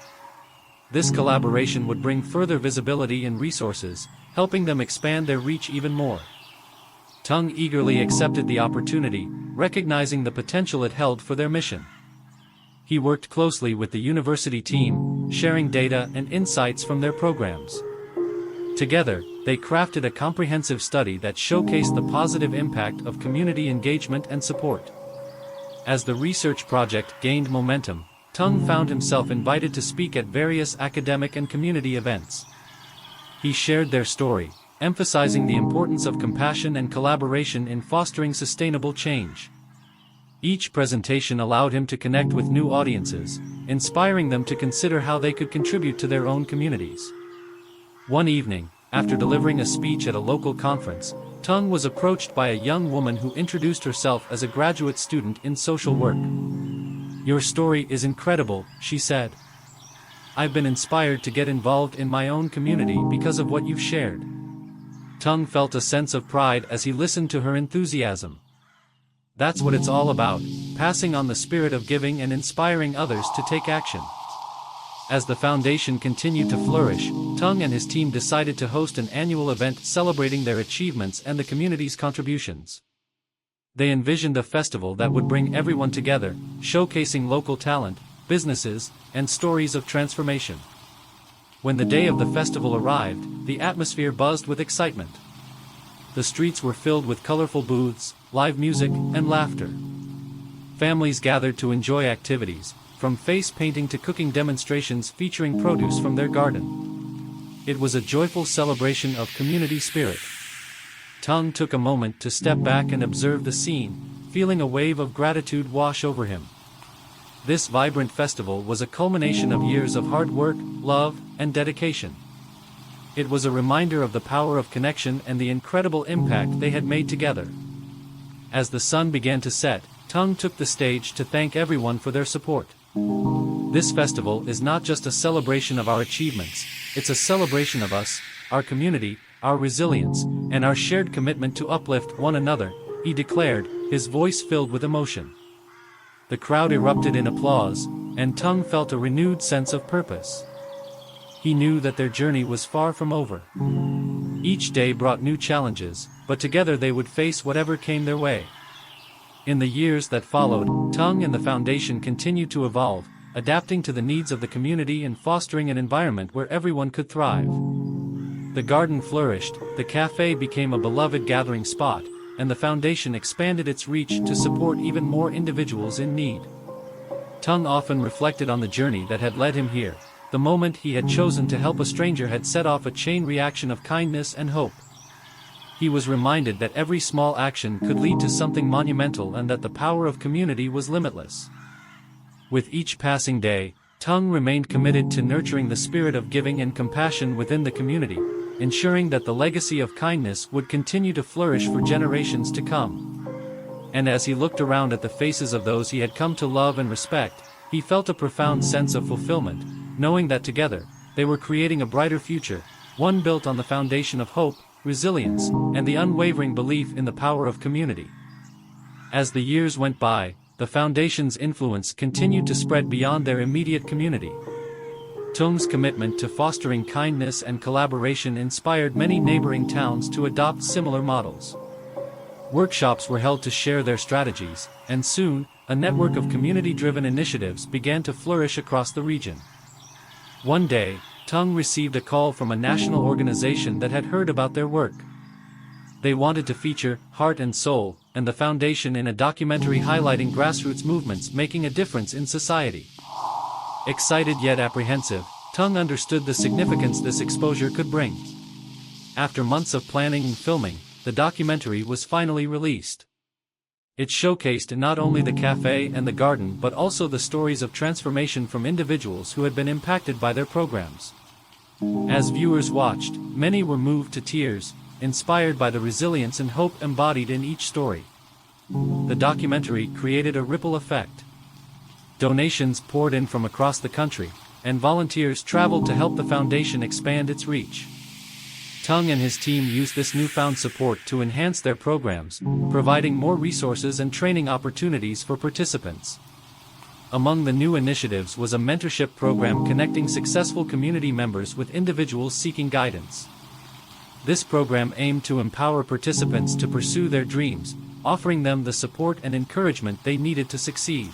This collaboration would bring further visibility and resources, helping them expand their reach even more. Tung eagerly accepted the opportunity, recognizing the potential it held for their mission. He worked closely with the university team, sharing data and insights from their programs. Together, they crafted a comprehensive study that showcased the positive impact of community engagement and support. As the research project gained momentum, Tung found himself invited to speak at various academic and community events. He shared their story, emphasizing the importance of compassion and collaboration in fostering sustainable change. Each presentation allowed him to connect with new audiences, inspiring them to consider how they could contribute to their own communities. One evening, after delivering a speech at a local conference, Tung was approached by a young woman who introduced herself as a graduate student in social work. "Your story is incredible," she said. "I've been inspired to get involved in my own community because of what you've shared." Tung felt a sense of pride as he listened to her enthusiasm. That's what it's all about, passing on the spirit of giving and inspiring others to take action. As the foundation continued to flourish, Tung and his team decided to host an annual event celebrating their achievements and the community's contributions. They envisioned a festival that would bring everyone together, showcasing local talent, businesses, and stories of transformation. When the day of the festival arrived, the atmosphere buzzed with excitement. The streets were filled with colorful booths, live music, and laughter. Families gathered to enjoy activities, from face painting to cooking demonstrations featuring produce from their garden. It was a joyful celebration of community spirit. Tung took a moment to step back and observe the scene, feeling a wave of gratitude wash over him. This vibrant festival was a culmination of years of hard work, love, and dedication. It was a reminder of the power of connection and the incredible impact they had made together. As the sun began to set, Tung took the stage to thank everyone for their support. This festival is not just a celebration of our achievements, it's a celebration of us, our community, our resilience, and our shared commitment to uplift one another, he declared, his voice filled with emotion. The crowd erupted in applause, and Tung felt a renewed sense of purpose. He knew that their journey was far from over. Each day brought new challenges, but together they would face whatever came their way. In the years that followed, Tung and the foundation continued to evolve, adapting to the needs of the community and fostering an environment where everyone could thrive. The garden flourished, the cafe became a beloved gathering spot, and the foundation expanded its reach to support even more individuals in need. Tung often reflected on the journey that had led him here. The moment he had chosen to help a stranger had set off a chain reaction of kindness and hope. He was reminded that every small action could lead to something monumental and that the power of community was limitless. With each passing day, Tung remained committed to nurturing the spirit of giving and compassion within the community, ensuring that the legacy of kindness would continue to flourish for generations to come. And as he looked around at the faces of those he had come to love and respect, he felt a profound sense of fulfillment, knowing that together, they were creating a brighter future, one built on the foundation of hope, resilience, and the unwavering belief in the power of community. As the years went by, the foundation's influence continued to spread beyond their immediate community. Tung's commitment to fostering kindness and collaboration inspired many neighboring towns to adopt similar models. Workshops were held to share their strategies, and soon, a network of community-driven initiatives began to flourish across the region. One day, Tung received a call from a national organization that had heard about their work. They wanted to feature Heart and Soul and the foundation in a documentary highlighting grassroots movements making a difference in society. Excited yet apprehensive, Tung understood the significance this exposure could bring. After months of planning and filming, the documentary was finally released. It showcased not only the cafe and the garden but also the stories of transformation from individuals who had been impacted by their programs. As viewers watched, many were moved to tears, inspired by the resilience and hope embodied in each story. The documentary created a ripple effect. Donations poured in from across the country, and volunteers traveled to help the foundation expand its reach. Tung and his team used this newfound support to enhance their programs, providing more resources and training opportunities for participants. Among the new initiatives was a mentorship program connecting successful community members with individuals seeking guidance. This program aimed to empower participants to pursue their dreams, offering them the support and encouragement they needed to succeed.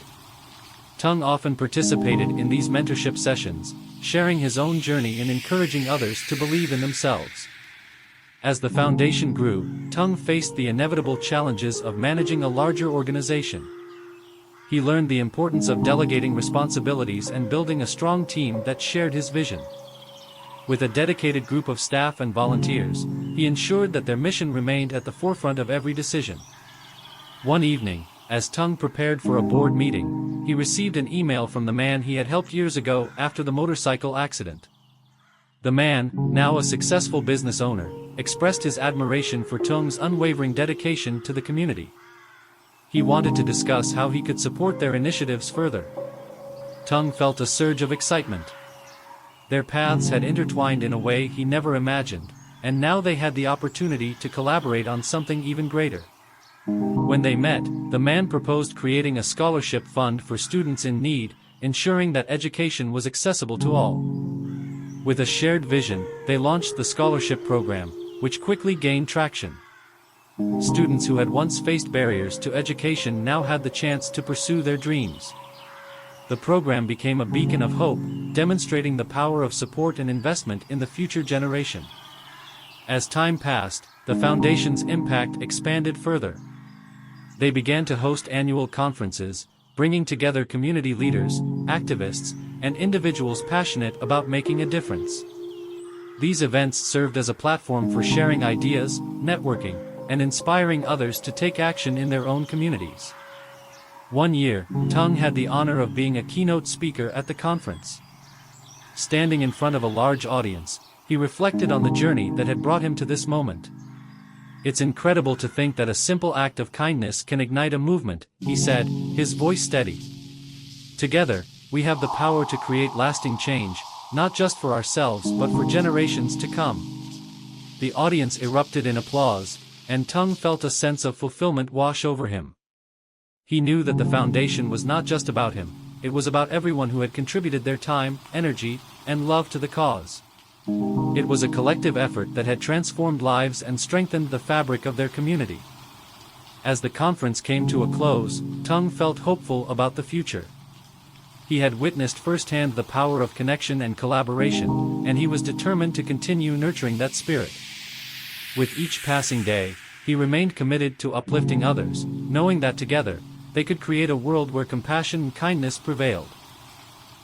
Tung often participated in these mentorship sessions, sharing his own journey and encouraging others to believe in themselves. As the foundation grew, Tung faced the inevitable challenges of managing a larger organization. He learned the importance of delegating responsibilities and building a strong team that shared his vision. With a dedicated group of staff and volunteers, he ensured that their mission remained at the forefront of every decision. One evening, as Tung prepared for a board meeting, he received an email from the man he had helped years ago after the motorcycle accident. The man, now a successful business owner, expressed his admiration for Tung's unwavering dedication to the community. He wanted to discuss how he could support their initiatives further. Tung felt a surge of excitement. Their paths had intertwined in a way he never imagined, and now they had the opportunity to collaborate on something even greater. When they met, the man proposed creating a scholarship fund for students in need, ensuring that education was accessible to all. With a shared vision, they launched the scholarship program, which quickly gained traction. Students who had once faced barriers to education now had the chance to pursue their dreams. The program became a beacon of hope, demonstrating the power of support and investment in the future generation. As time passed, the foundation's impact expanded further. They began to host annual conferences, bringing together community leaders, activists, and individuals passionate about making a difference. These events served as a platform for sharing ideas, networking, and inspiring others to take action in their own communities. One year, Tung had the honor of being a keynote speaker at the conference. Standing in front of a large audience, he reflected on the journey that had brought him to this moment. "It's incredible to think that a simple act of kindness can ignite a movement," he said, his voice steady. "Together, we have the power to create lasting change, not just for ourselves but for generations to come." The audience erupted in applause, and Tung felt a sense of fulfillment wash over him. He knew that the foundation was not just about him, it was about everyone who had contributed their time, energy, and love to the cause. It was a collective effort that had transformed lives and strengthened the fabric of their community. As the conference came to a close, Tung felt hopeful about the future. He had witnessed firsthand the power of connection and collaboration, and he was determined to continue nurturing that spirit. With each passing day, he remained committed to uplifting others, knowing that together, they could create a world where compassion and kindness prevailed.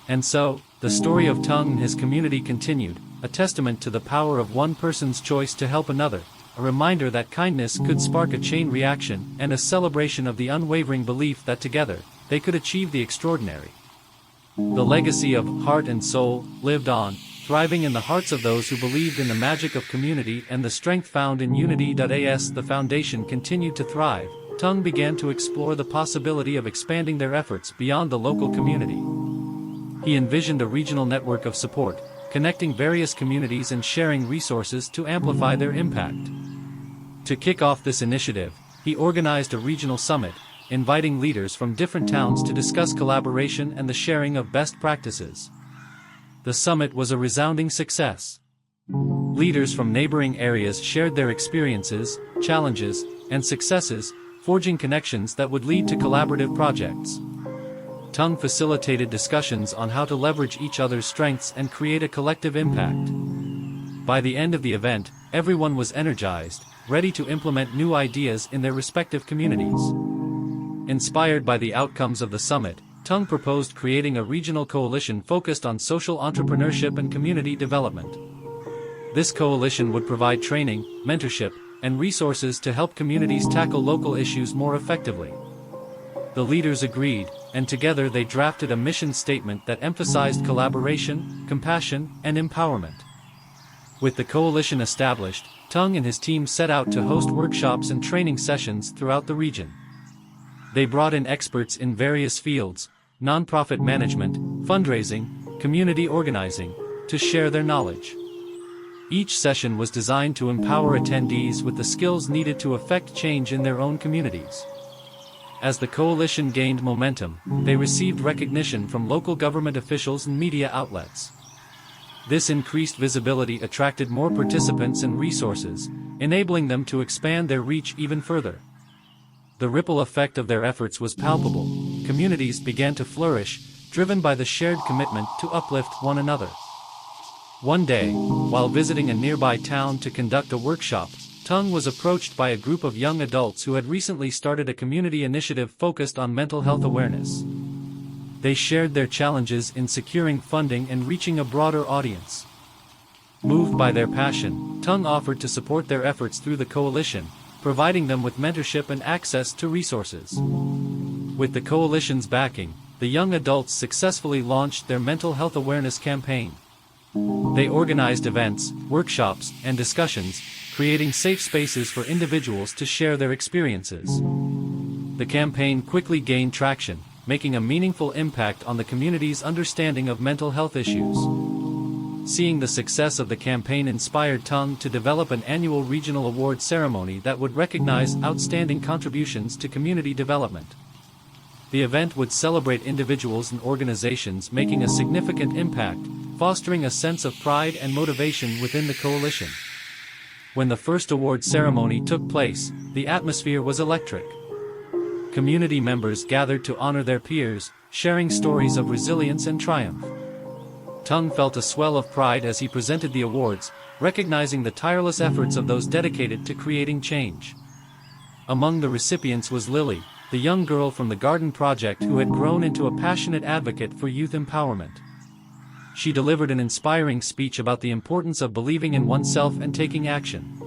And so, the story of Tung and his community continued, a testament to the power of one person's choice to help another, a reminder that kindness could spark a chain reaction, and a celebration of the unwavering belief that together, they could achieve the extraordinary. The legacy of Heart and Soul lived on, thriving in the hearts of those who believed in the magic of community and the strength found in unity. As the foundation continued to thrive, Tung began to explore the possibility of expanding their efforts beyond the local community. He envisioned a regional network of support, connecting various communities and sharing resources to amplify their impact. To kick off this initiative, he organized a regional summit, inviting leaders from different towns to discuss collaboration and the sharing of best practices. The summit was a resounding success. Leaders from neighboring areas shared their experiences, challenges, and successes, forging connections that would lead to collaborative projects. Tung facilitated discussions on how to leverage each other's strengths and create a collective impact. By the end of the event, everyone was energized, ready to implement new ideas in their respective communities. Inspired by the outcomes of the summit, Tung proposed creating a regional coalition focused on social entrepreneurship and community development. This coalition would provide training, mentorship, and resources to help communities tackle local issues more effectively. The leaders agreed, and together they drafted a mission statement that emphasized collaboration, compassion, and empowerment. With the coalition established, Tung and his team set out to host workshops and training sessions throughout the region. They brought in experts in various fields, nonprofit management, fundraising, community organizing, to share their knowledge. Each session was designed to empower attendees with the skills needed to effect change in their own communities. As the coalition gained momentum, they received recognition from local government officials and media outlets. This increased visibility attracted more participants and resources, enabling them to expand their reach even further. The ripple effect of their efforts was palpable. Communities began to flourish, driven by the shared commitment to uplift one another. One day, while visiting a nearby town to conduct a workshop, Tung was approached by a group of young adults who had recently started a community initiative focused on mental health awareness. They shared their challenges in securing funding and reaching a broader audience. Moved by their passion, Tung offered to support their efforts through the coalition, providing them with mentorship and access to resources. With the coalition's backing, the young adults successfully launched their mental health awareness campaign. They organized events, workshops, and discussions, creating safe spaces for individuals to share their experiences. The campaign quickly gained traction, making a meaningful impact on the community's understanding of mental health issues. Seeing the success of the campaign inspired Tung to develop an annual regional award ceremony that would recognize outstanding contributions to community development. The event would celebrate individuals and organizations making a significant impact, fostering a sense of pride and motivation within the coalition. When the first award ceremony took place, the atmosphere was electric. Community members gathered to honor their peers, sharing stories of resilience and triumph. Tung felt a swell of pride as he presented the awards, recognizing the tireless efforts of those dedicated to creating change. Among the recipients was Lily, the young girl from the Garden Project who had grown into a passionate advocate for youth empowerment. She delivered an inspiring speech about the importance of believing in oneself and taking action.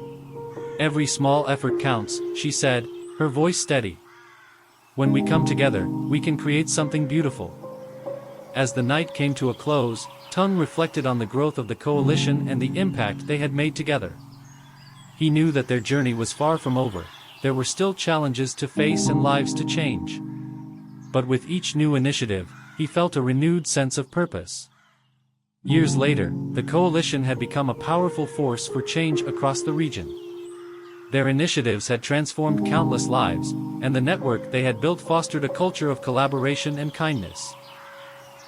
"Every small effort counts," she said, her voice steady. "When we come together, we can create something beautiful." As the night came to a close, Tung reflected on the growth of the coalition and the impact they had made together. He knew that their journey was far from over. There were still challenges to face and lives to change. But with each new initiative, he felt a renewed sense of purpose. Years later, the coalition had become a powerful force for change across the region. Their initiatives had transformed countless lives, and the network they had built fostered a culture of collaboration and kindness.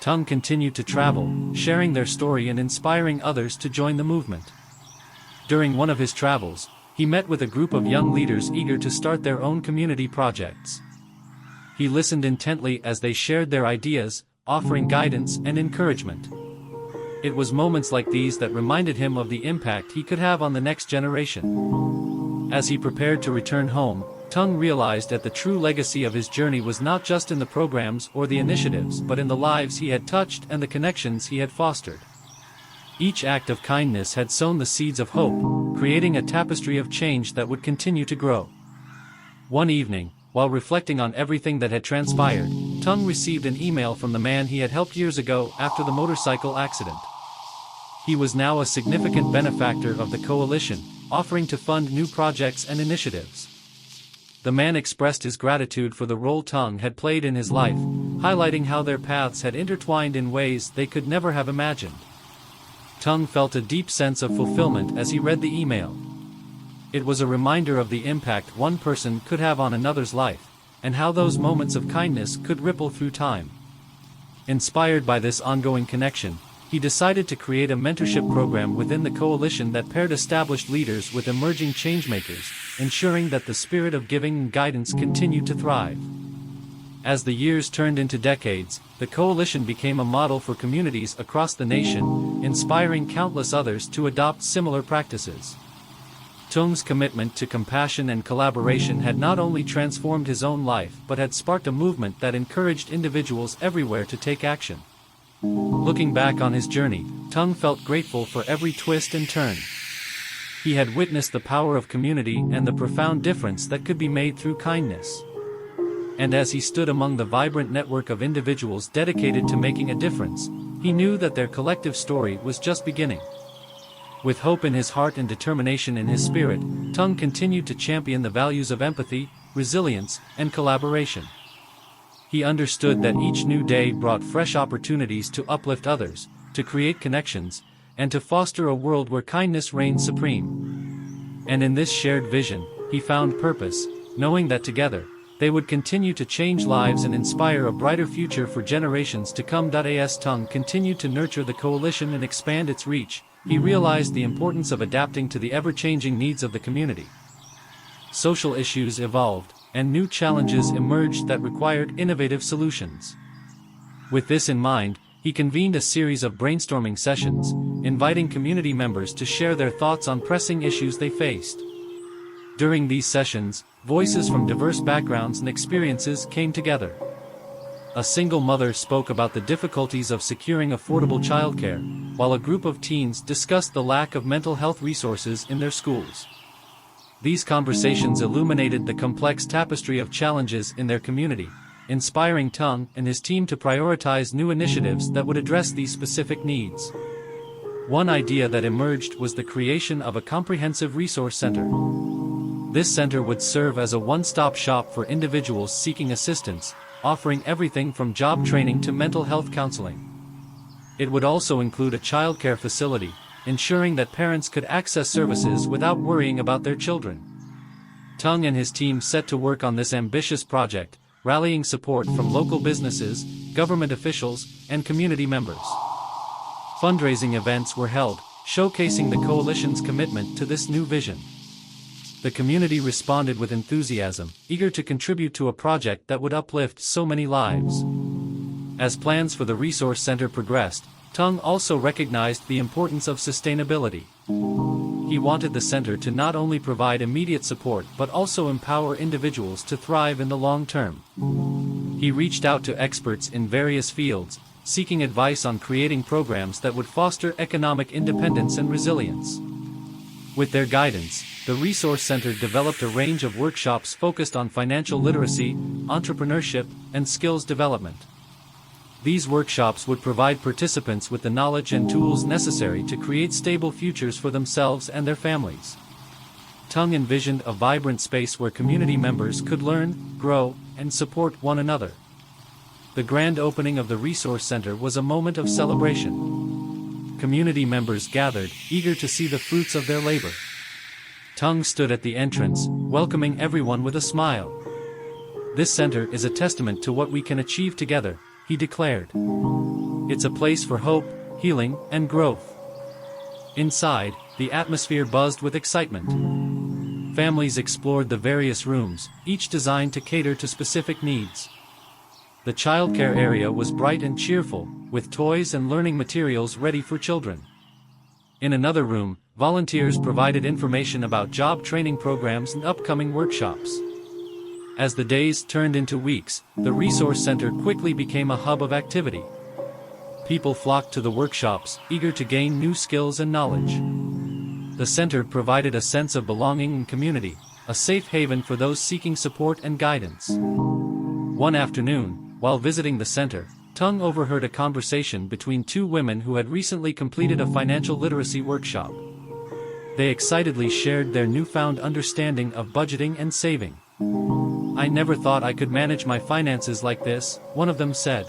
Tung continued to travel, sharing their story and inspiring others to join the movement. During one of his travels, he met with a group of young leaders eager to start their own community projects. He listened intently as they shared their ideas, offering guidance and encouragement. It was moments like these that reminded him of the impact he could have on the next generation. As he prepared to return home, Tung realized that the true legacy of his journey was not just in the programs or the initiatives but in the lives he had touched and the connections he had fostered. Each act of kindness had sown the seeds of hope, creating a tapestry of change that would continue to grow. One evening, while reflecting on everything that had transpired, Tung received an email from the man he had helped years ago after the motorcycle accident. He was now a significant benefactor of the coalition, offering to fund new projects and initiatives. The man expressed his gratitude for the role Tung had played in his life, highlighting how their paths had intertwined in ways they could never have imagined. Tung felt a deep sense of fulfillment as he read the email. It was a reminder of the impact one person could have on another's life, and how those moments of kindness could ripple through time. Inspired by this ongoing connection, he decided to create a mentorship program within the coalition that paired established leaders with emerging changemakers, ensuring that the spirit of giving and guidance continued to thrive. As the years turned into decades, the coalition became a model for communities across the nation, inspiring countless others to adopt similar practices. Tung's commitment to compassion and collaboration had not only transformed his own life but had sparked a movement that encouraged individuals everywhere to take action. Looking back on his journey, Tung felt grateful for every twist and turn. He had witnessed the power of community and the profound difference that could be made through kindness. And as he stood among the vibrant network of individuals dedicated to making a difference, he knew that their collective story was just beginning. With hope in his heart and determination in his spirit, Tung continued to champion the values of empathy, resilience, and collaboration. He understood that each new day brought fresh opportunities to uplift others, to create connections, and to foster a world where kindness reigns supreme. And in this shared vision, he found purpose, knowing that together, they would continue to change lives and inspire a brighter future for generations to come. As Tung continued to nurture the coalition and expand its reach, he realized the importance of adapting to the ever-changing needs of the community. Social issues evolved, and new challenges emerged that required innovative solutions. With this in mind, he convened a series of brainstorming sessions, inviting community members to share their thoughts on pressing issues they faced. During these sessions, voices from diverse backgrounds and experiences came together. A single mother spoke about the difficulties of securing affordable childcare, while a group of teens discussed the lack of mental health resources in their schools. These conversations illuminated the complex tapestry of challenges in their community, inspiring Tung and his team to prioritize new initiatives that would address these specific needs. One idea that emerged was the creation of a comprehensive resource center. This center would serve as a one-stop shop for individuals seeking assistance, offering everything from job training to mental health counseling. It would also include a childcare facility, ensuring that parents could access services without worrying about their children. Tung and his team set to work on this ambitious project, rallying support from local businesses, government officials, and community members. Fundraising events were held, showcasing the coalition's commitment to this new vision. The community responded with enthusiasm, eager to contribute to a project that would uplift so many lives. As plans for the resource center progressed, Tung also recognized the importance of sustainability. He wanted the center to not only provide immediate support but also empower individuals to thrive in the long term. He reached out to experts in various fields, seeking advice on creating programs that would foster economic independence and resilience. With their guidance, the Resource Center developed a range of workshops focused on financial literacy, entrepreneurship, and skills development. These workshops would provide participants with the knowledge and tools necessary to create stable futures for themselves and their families. Tung envisioned a vibrant space where community members could learn, grow, and support one another. The grand opening of the Resource Center was a moment of celebration. Community members gathered, eager to see the fruits of their labor. Tung stood at the entrance, welcoming everyone with a smile. "This center is a testament to what we can achieve together," he declared. "It's a place for hope, healing, and growth." Inside, the atmosphere buzzed with excitement. Families explored the various rooms, each designed to cater to specific needs. The childcare area was bright and cheerful, with toys and learning materials ready for children. In another room, volunteers provided information about job training programs and upcoming workshops. As the days turned into weeks, the Resource Center quickly became a hub of activity. People flocked to the workshops, eager to gain new skills and knowledge. The center provided a sense of belonging and community, a safe haven for those seeking support and guidance. One afternoon, while visiting the center, Tung overheard a conversation between two women who had recently completed a financial literacy workshop. They excitedly shared their newfound understanding of budgeting and saving. "I never thought I could manage my finances like this," one of them said.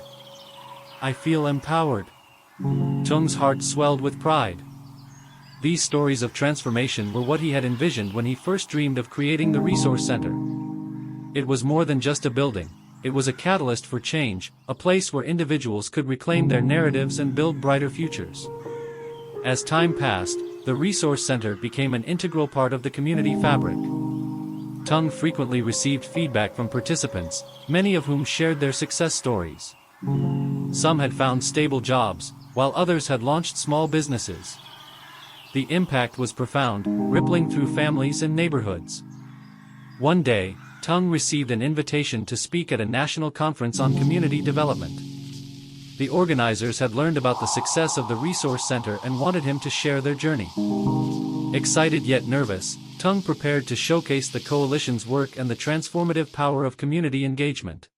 "I feel empowered." Tung's heart swelled with pride. These stories of transformation were what he had envisioned when he first dreamed of creating the Resource Center. It was more than just a building. It was a catalyst for change, a place where individuals could reclaim their narratives and build brighter futures. As time passed, the Resource Center became an integral part of the community fabric. Tung frequently received feedback from participants, many of whom shared their success stories. Some had found stable jobs, while others had launched small businesses. The impact was profound, rippling through families and neighborhoods. One day, Tung received an invitation to speak at a national conference on community development. The organizers had learned about the success of the resource center and wanted him to share their journey. Excited yet nervous, Tung prepared to showcase the coalition's work and the transformative power of community engagement.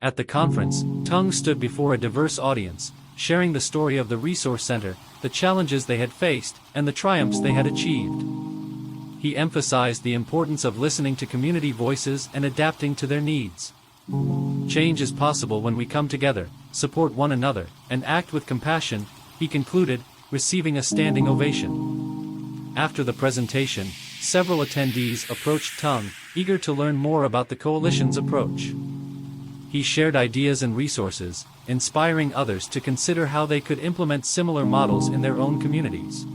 At the conference, Tung stood before a diverse audience, sharing the story of the resource center, the challenges they had faced, and the triumphs they had achieved. He emphasized the importance of listening to community voices and adapting to their needs. Change is possible when we come together, support one another, and act with compassion, he concluded, receiving a standing ovation. After the presentation, several attendees approached Tung, eager to learn more about the coalition's approach. He shared ideas and resources, inspiring others to consider how they could implement similar models in their own communities.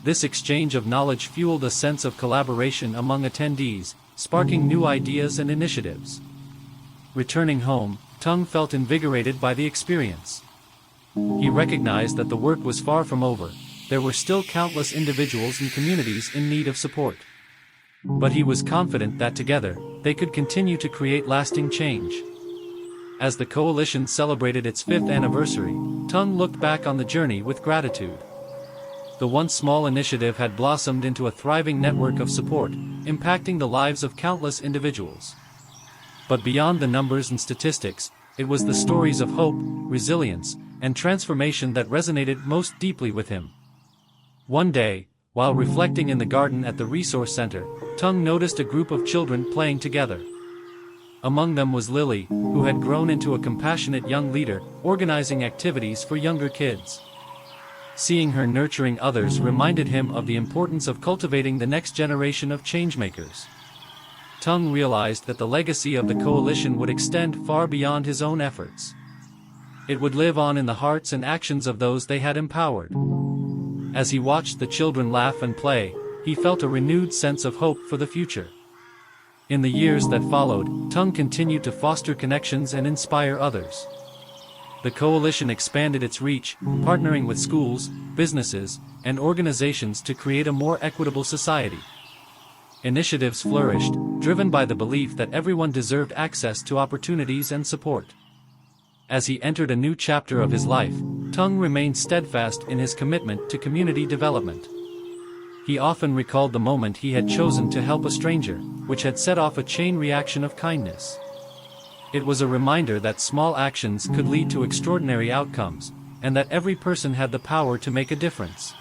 This exchange of knowledge fueled a sense of collaboration among attendees, sparking new ideas and initiatives. Returning home, Tung felt invigorated by the experience. He recognized that the work was far from over. There were still countless individuals and communities in need of support. But he was confident that together, they could continue to create lasting change. As the coalition celebrated its 5th anniversary, Tung looked back on the journey with gratitude. The once small initiative had blossomed into a thriving network of support, impacting the lives of countless individuals. But beyond the numbers and statistics, it was the stories of hope, resilience, and transformation that resonated most deeply with him. One day, while reflecting in the garden at the resource center, Tung noticed a group of children playing together. Among them was Lily, who had grown into a compassionate young leader, organizing activities for younger kids. Seeing her nurturing others reminded him of the importance of cultivating the next generation of changemakers. Tung realized that the legacy of the coalition would extend far beyond his own efforts. It would live on in the hearts and actions of those they had empowered. As he watched the children laugh and play, he felt a renewed sense of hope for the future. In the years that followed, Tung continued to foster connections and inspire others. The coalition expanded its reach, partnering with schools, businesses, and organizations to create a more equitable society. Initiatives flourished, driven by the belief that everyone deserved access to opportunities and support. As he entered a new chapter of his life, Tung remained steadfast in his commitment to community development. He often recalled the moment he had chosen to help a stranger, which had set off a chain reaction of kindness. It was a reminder that small actions could lead to extraordinary outcomes, and that every person had the power to make a difference.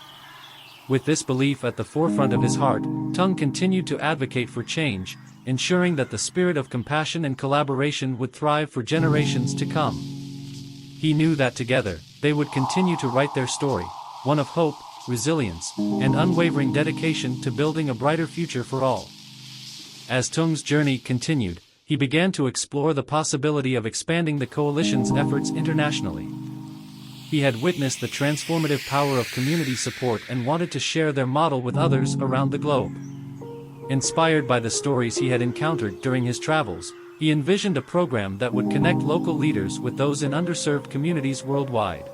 With this belief at the forefront of his heart, Tung continued to advocate for change, ensuring that the spirit of compassion and collaboration would thrive for generations to come. He knew that together, they would continue to write their story, one of hope, resilience, and unwavering dedication to building a brighter future for all. As Tung's journey continued, he began to explore the possibility of expanding the coalition's efforts internationally. He had witnessed the transformative power of community support and wanted to share their model with others around the globe. Inspired by the stories he had encountered during his travels, he envisioned a program that would connect local leaders with those in underserved communities worldwide.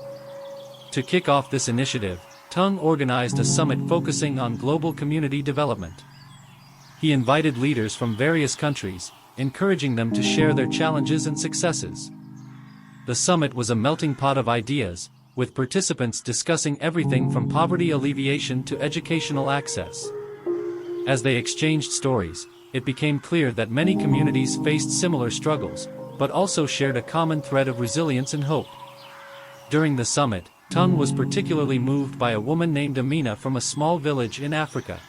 To kick off this initiative, Tung organized a summit focusing on global community development. He invited leaders from various countries, encouraging them to share their challenges and successes. The summit was a melting pot of ideas, with participants discussing everything from poverty alleviation to educational access. As they exchanged stories, it became clear that many communities faced similar struggles, but also shared a common thread of resilience and hope. During the summit, Tung was particularly moved by a woman named Amina from a small village in Africa.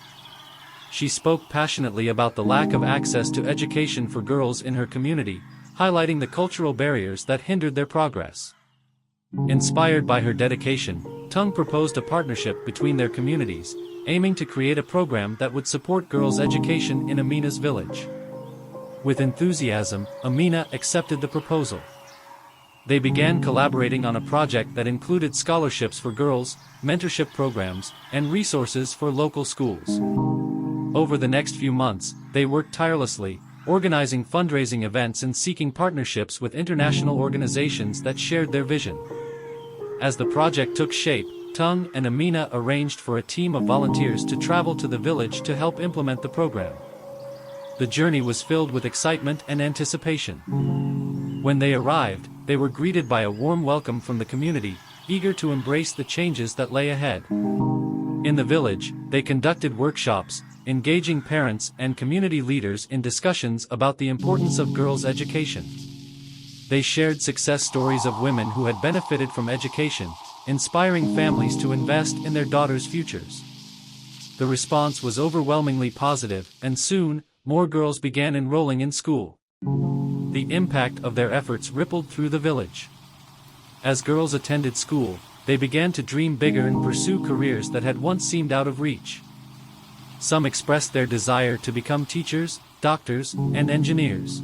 She spoke passionately about the lack of access to education for girls in her community, highlighting the cultural barriers that hindered their progress. Inspired by her dedication, Tung proposed a partnership between their communities, aiming to create a program that would support girls' education in Amina's village. With enthusiasm, Amina accepted the proposal. They began collaborating on a project that included scholarships for girls, mentorship programs, and resources for local schools. Over the next few months, they worked tirelessly, organizing fundraising events and seeking partnerships with international organizations that shared their vision. As the project took shape, Tung and Amina arranged for a team of volunteers to travel to the village to help implement the program. The journey was filled with excitement and anticipation. When they arrived, they were greeted by a warm welcome from the community, eager to embrace the changes that lay ahead. In the village, they conducted workshops, engaging parents and community leaders in discussions about the importance of girls' education. They shared success stories of women who had benefited from education, inspiring families to invest in their daughters' futures. The response was overwhelmingly positive, and soon, more girls began enrolling in school. The impact of their efforts rippled through the village. As girls attended school, they began to dream bigger and pursue careers that had once seemed out of reach. Some expressed their desire to become teachers, doctors, and engineers.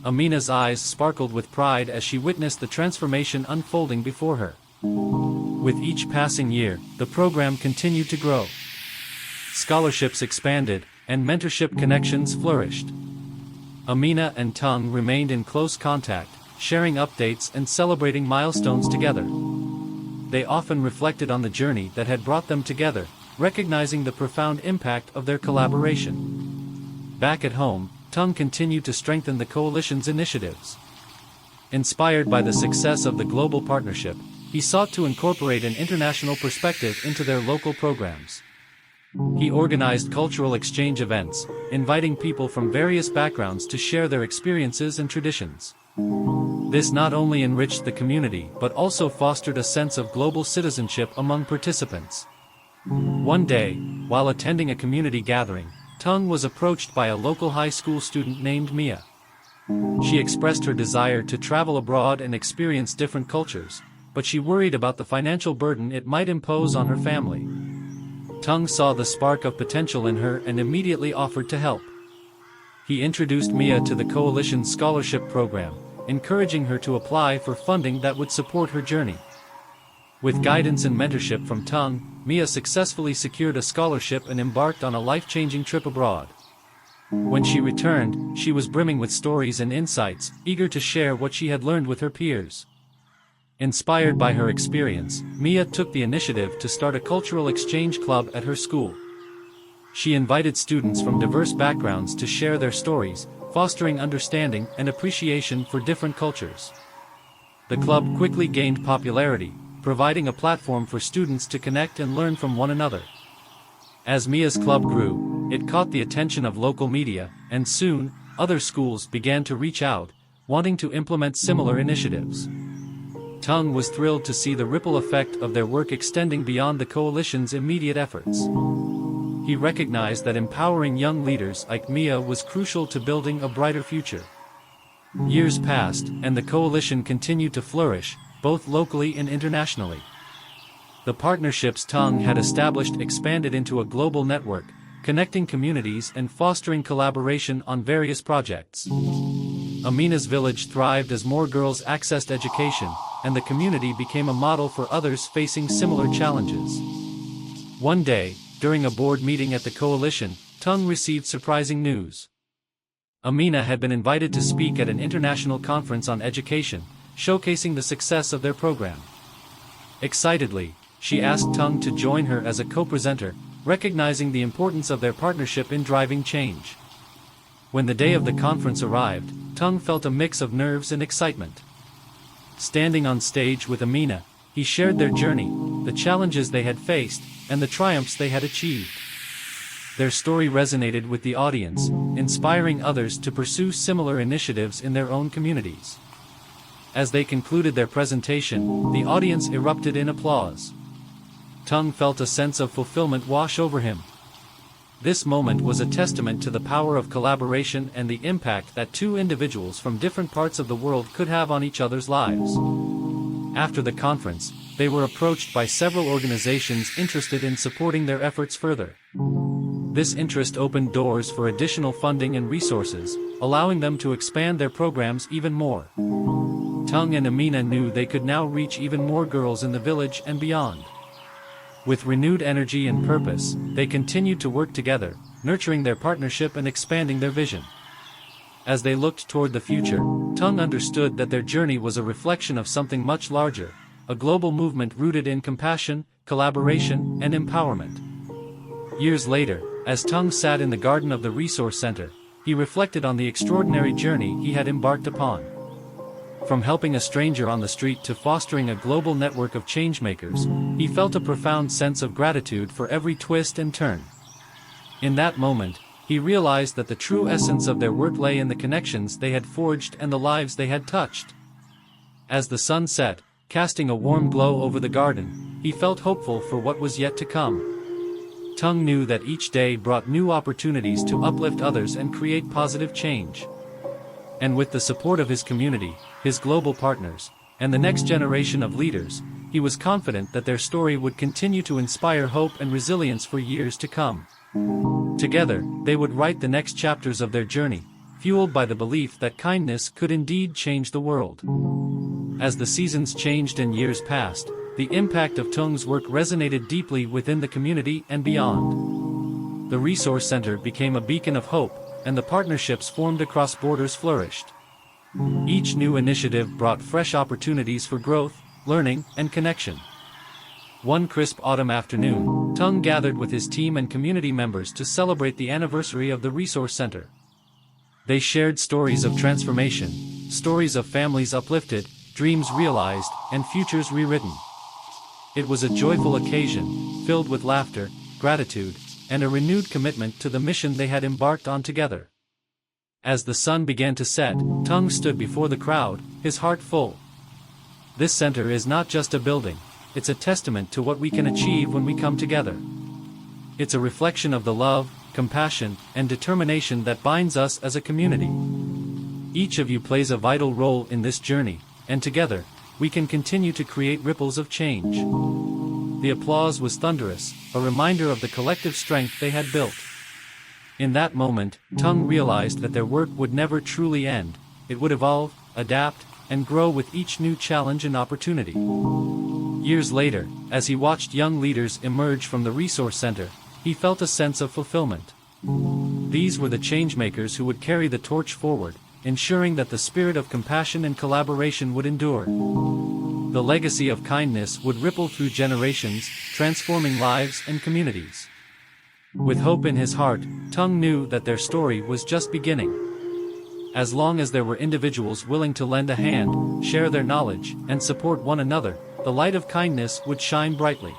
Amina's eyes sparkled with pride as she witnessed the transformation unfolding before her. With each passing year, the program continued to grow. Scholarships expanded, and mentorship connections flourished. Amina and Tung remained in close contact, sharing updates and celebrating milestones together. They often reflected on the journey that had brought them together, recognizing the profound impact of their collaboration. Back at home, Tung continued to strengthen the coalition's initiatives. Inspired by the success of the global partnership, he sought to incorporate an international perspective into their local programs. He organized cultural exchange events, inviting people from various backgrounds to share their experiences and traditions. This not only enriched the community but also fostered a sense of global citizenship among participants. One day, while attending a community gathering, Tung was approached by a local high school student named Mia. She expressed her desire to travel abroad and experience different cultures, but she worried about the financial burden it might impose on her family. Tung saw the spark of potential in her and immediately offered to help. He introduced Mia to the coalition's scholarship program, encouraging her to apply for funding that would support her journey. With guidance and mentorship from Tung, Mia successfully secured a scholarship and embarked on a life-changing trip abroad. When she returned, she was brimming with stories and insights, eager to share what she had learned with her peers. Inspired by her experience, Mia took the initiative to start a cultural exchange club at her school. She invited students from diverse backgrounds to share their stories, fostering understanding and appreciation for different cultures. The club quickly gained popularity, providing a platform for students to connect and learn from one another. As Mia's club grew, it caught the attention of local media, and soon, other schools began to reach out, wanting to implement similar initiatives. Tung was thrilled to see the ripple effect of their work extending beyond the coalition's immediate efforts. He recognized that empowering young leaders like Mia was crucial to building a brighter future. Years passed, and the coalition continued to flourish, both locally and internationally. The partnerships Tung had established expanded into a global network, connecting communities and fostering collaboration on various projects. Amina's village thrived as more girls accessed education, and the community became a model for others facing similar challenges. One day, during a board meeting at the coalition, Tung received surprising news. Amina had been invited to speak at an international conference on education, showcasing the success of their program. Excitedly, she asked Tung to join her as a co-presenter, recognizing the importance of their partnership in driving change. When the day of the conference arrived, Tung felt a mix of nerves and excitement. Standing on stage with Amina, he shared their journey, the challenges they had faced, and the triumphs they had achieved. Their story resonated with the audience, inspiring others to pursue similar initiatives in their own communities. As they concluded their presentation, the audience erupted in applause. Tung felt a sense of fulfillment wash over him. This moment was a testament to the power of collaboration and the impact that two individuals from different parts of the world could have on each other's lives. After the conference, they were approached by several organizations interested in supporting their efforts further. This interest opened doors for additional funding and resources, allowing them to expand their programs even more. Tung and Amina knew they could now reach even more girls in the village and beyond. With renewed energy and purpose, they continued to work together, nurturing their partnership and expanding their vision. As they looked toward the future, Tung understood that their journey was a reflection of something much larger, a global movement rooted in compassion, collaboration, and empowerment. Years later, as Tung sat in the garden of the resource center, he reflected on the extraordinary journey he had embarked upon. From helping a stranger on the street to fostering a global network of changemakers, he felt a profound sense of gratitude for every twist and turn. In that moment, he realized that the true essence of their work lay in the connections they had forged and the lives they had touched. As the sun set, casting a warm glow over the garden, he felt hopeful for what was yet to come. Tung knew that each day brought new opportunities to uplift others and create positive change. And with the support of his community, his global partners, and the next generation of leaders, he was confident that their story would continue to inspire hope and resilience for years to come. Together, they would write the next chapters of their journey, fueled by the belief that kindness could indeed change the world. As the seasons changed and years passed, the impact of Tung's work resonated deeply within the community and beyond. The Resource Center became a beacon of hope, and the partnerships formed across borders flourished. Each new initiative brought fresh opportunities for growth, learning, and connection. One crisp autumn afternoon, Tung gathered with his team and community members to celebrate the anniversary of the Resource Center. They shared stories of transformation, stories of families uplifted, dreams realized, and futures rewritten. It was a joyful occasion, filled with laughter, gratitude, and a renewed commitment to the mission they had embarked on together. As the sun began to set, Tung stood before the crowd, his heart full. This center is not just a building, it's a testament to what we can achieve when we come together. It's a reflection of the love, compassion, and determination that binds us as a community. Each of you plays a vital role in this journey, and together, we can continue to create ripples of change. The applause was thunderous, a reminder of the collective strength they had built. In that moment, Tung realized that their work would never truly end. It would evolve, adapt, and grow with each new challenge and opportunity. Years later, as he watched young leaders emerge from the Resource Center, he felt a sense of fulfillment. These were the changemakers who would carry the torch forward, ensuring that the spirit of compassion and collaboration would endure. The legacy of kindness would ripple through generations, transforming lives and communities. With hope in his heart, Tung knew that their story was just beginning. As long as there were individuals willing to lend a hand, share their knowledge, and support one another, the light of kindness would shine brightly.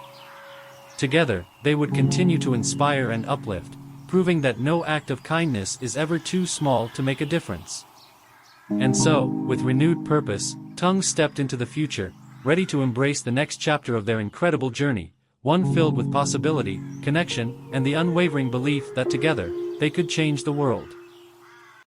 Together, they would continue to inspire and uplift, proving that no act of kindness is ever too small to make a difference. And so, with renewed purpose, Tung stepped into the future, ready to embrace the next chapter of their incredible journey, one filled with possibility, connection, and the unwavering belief that together, they could change the world.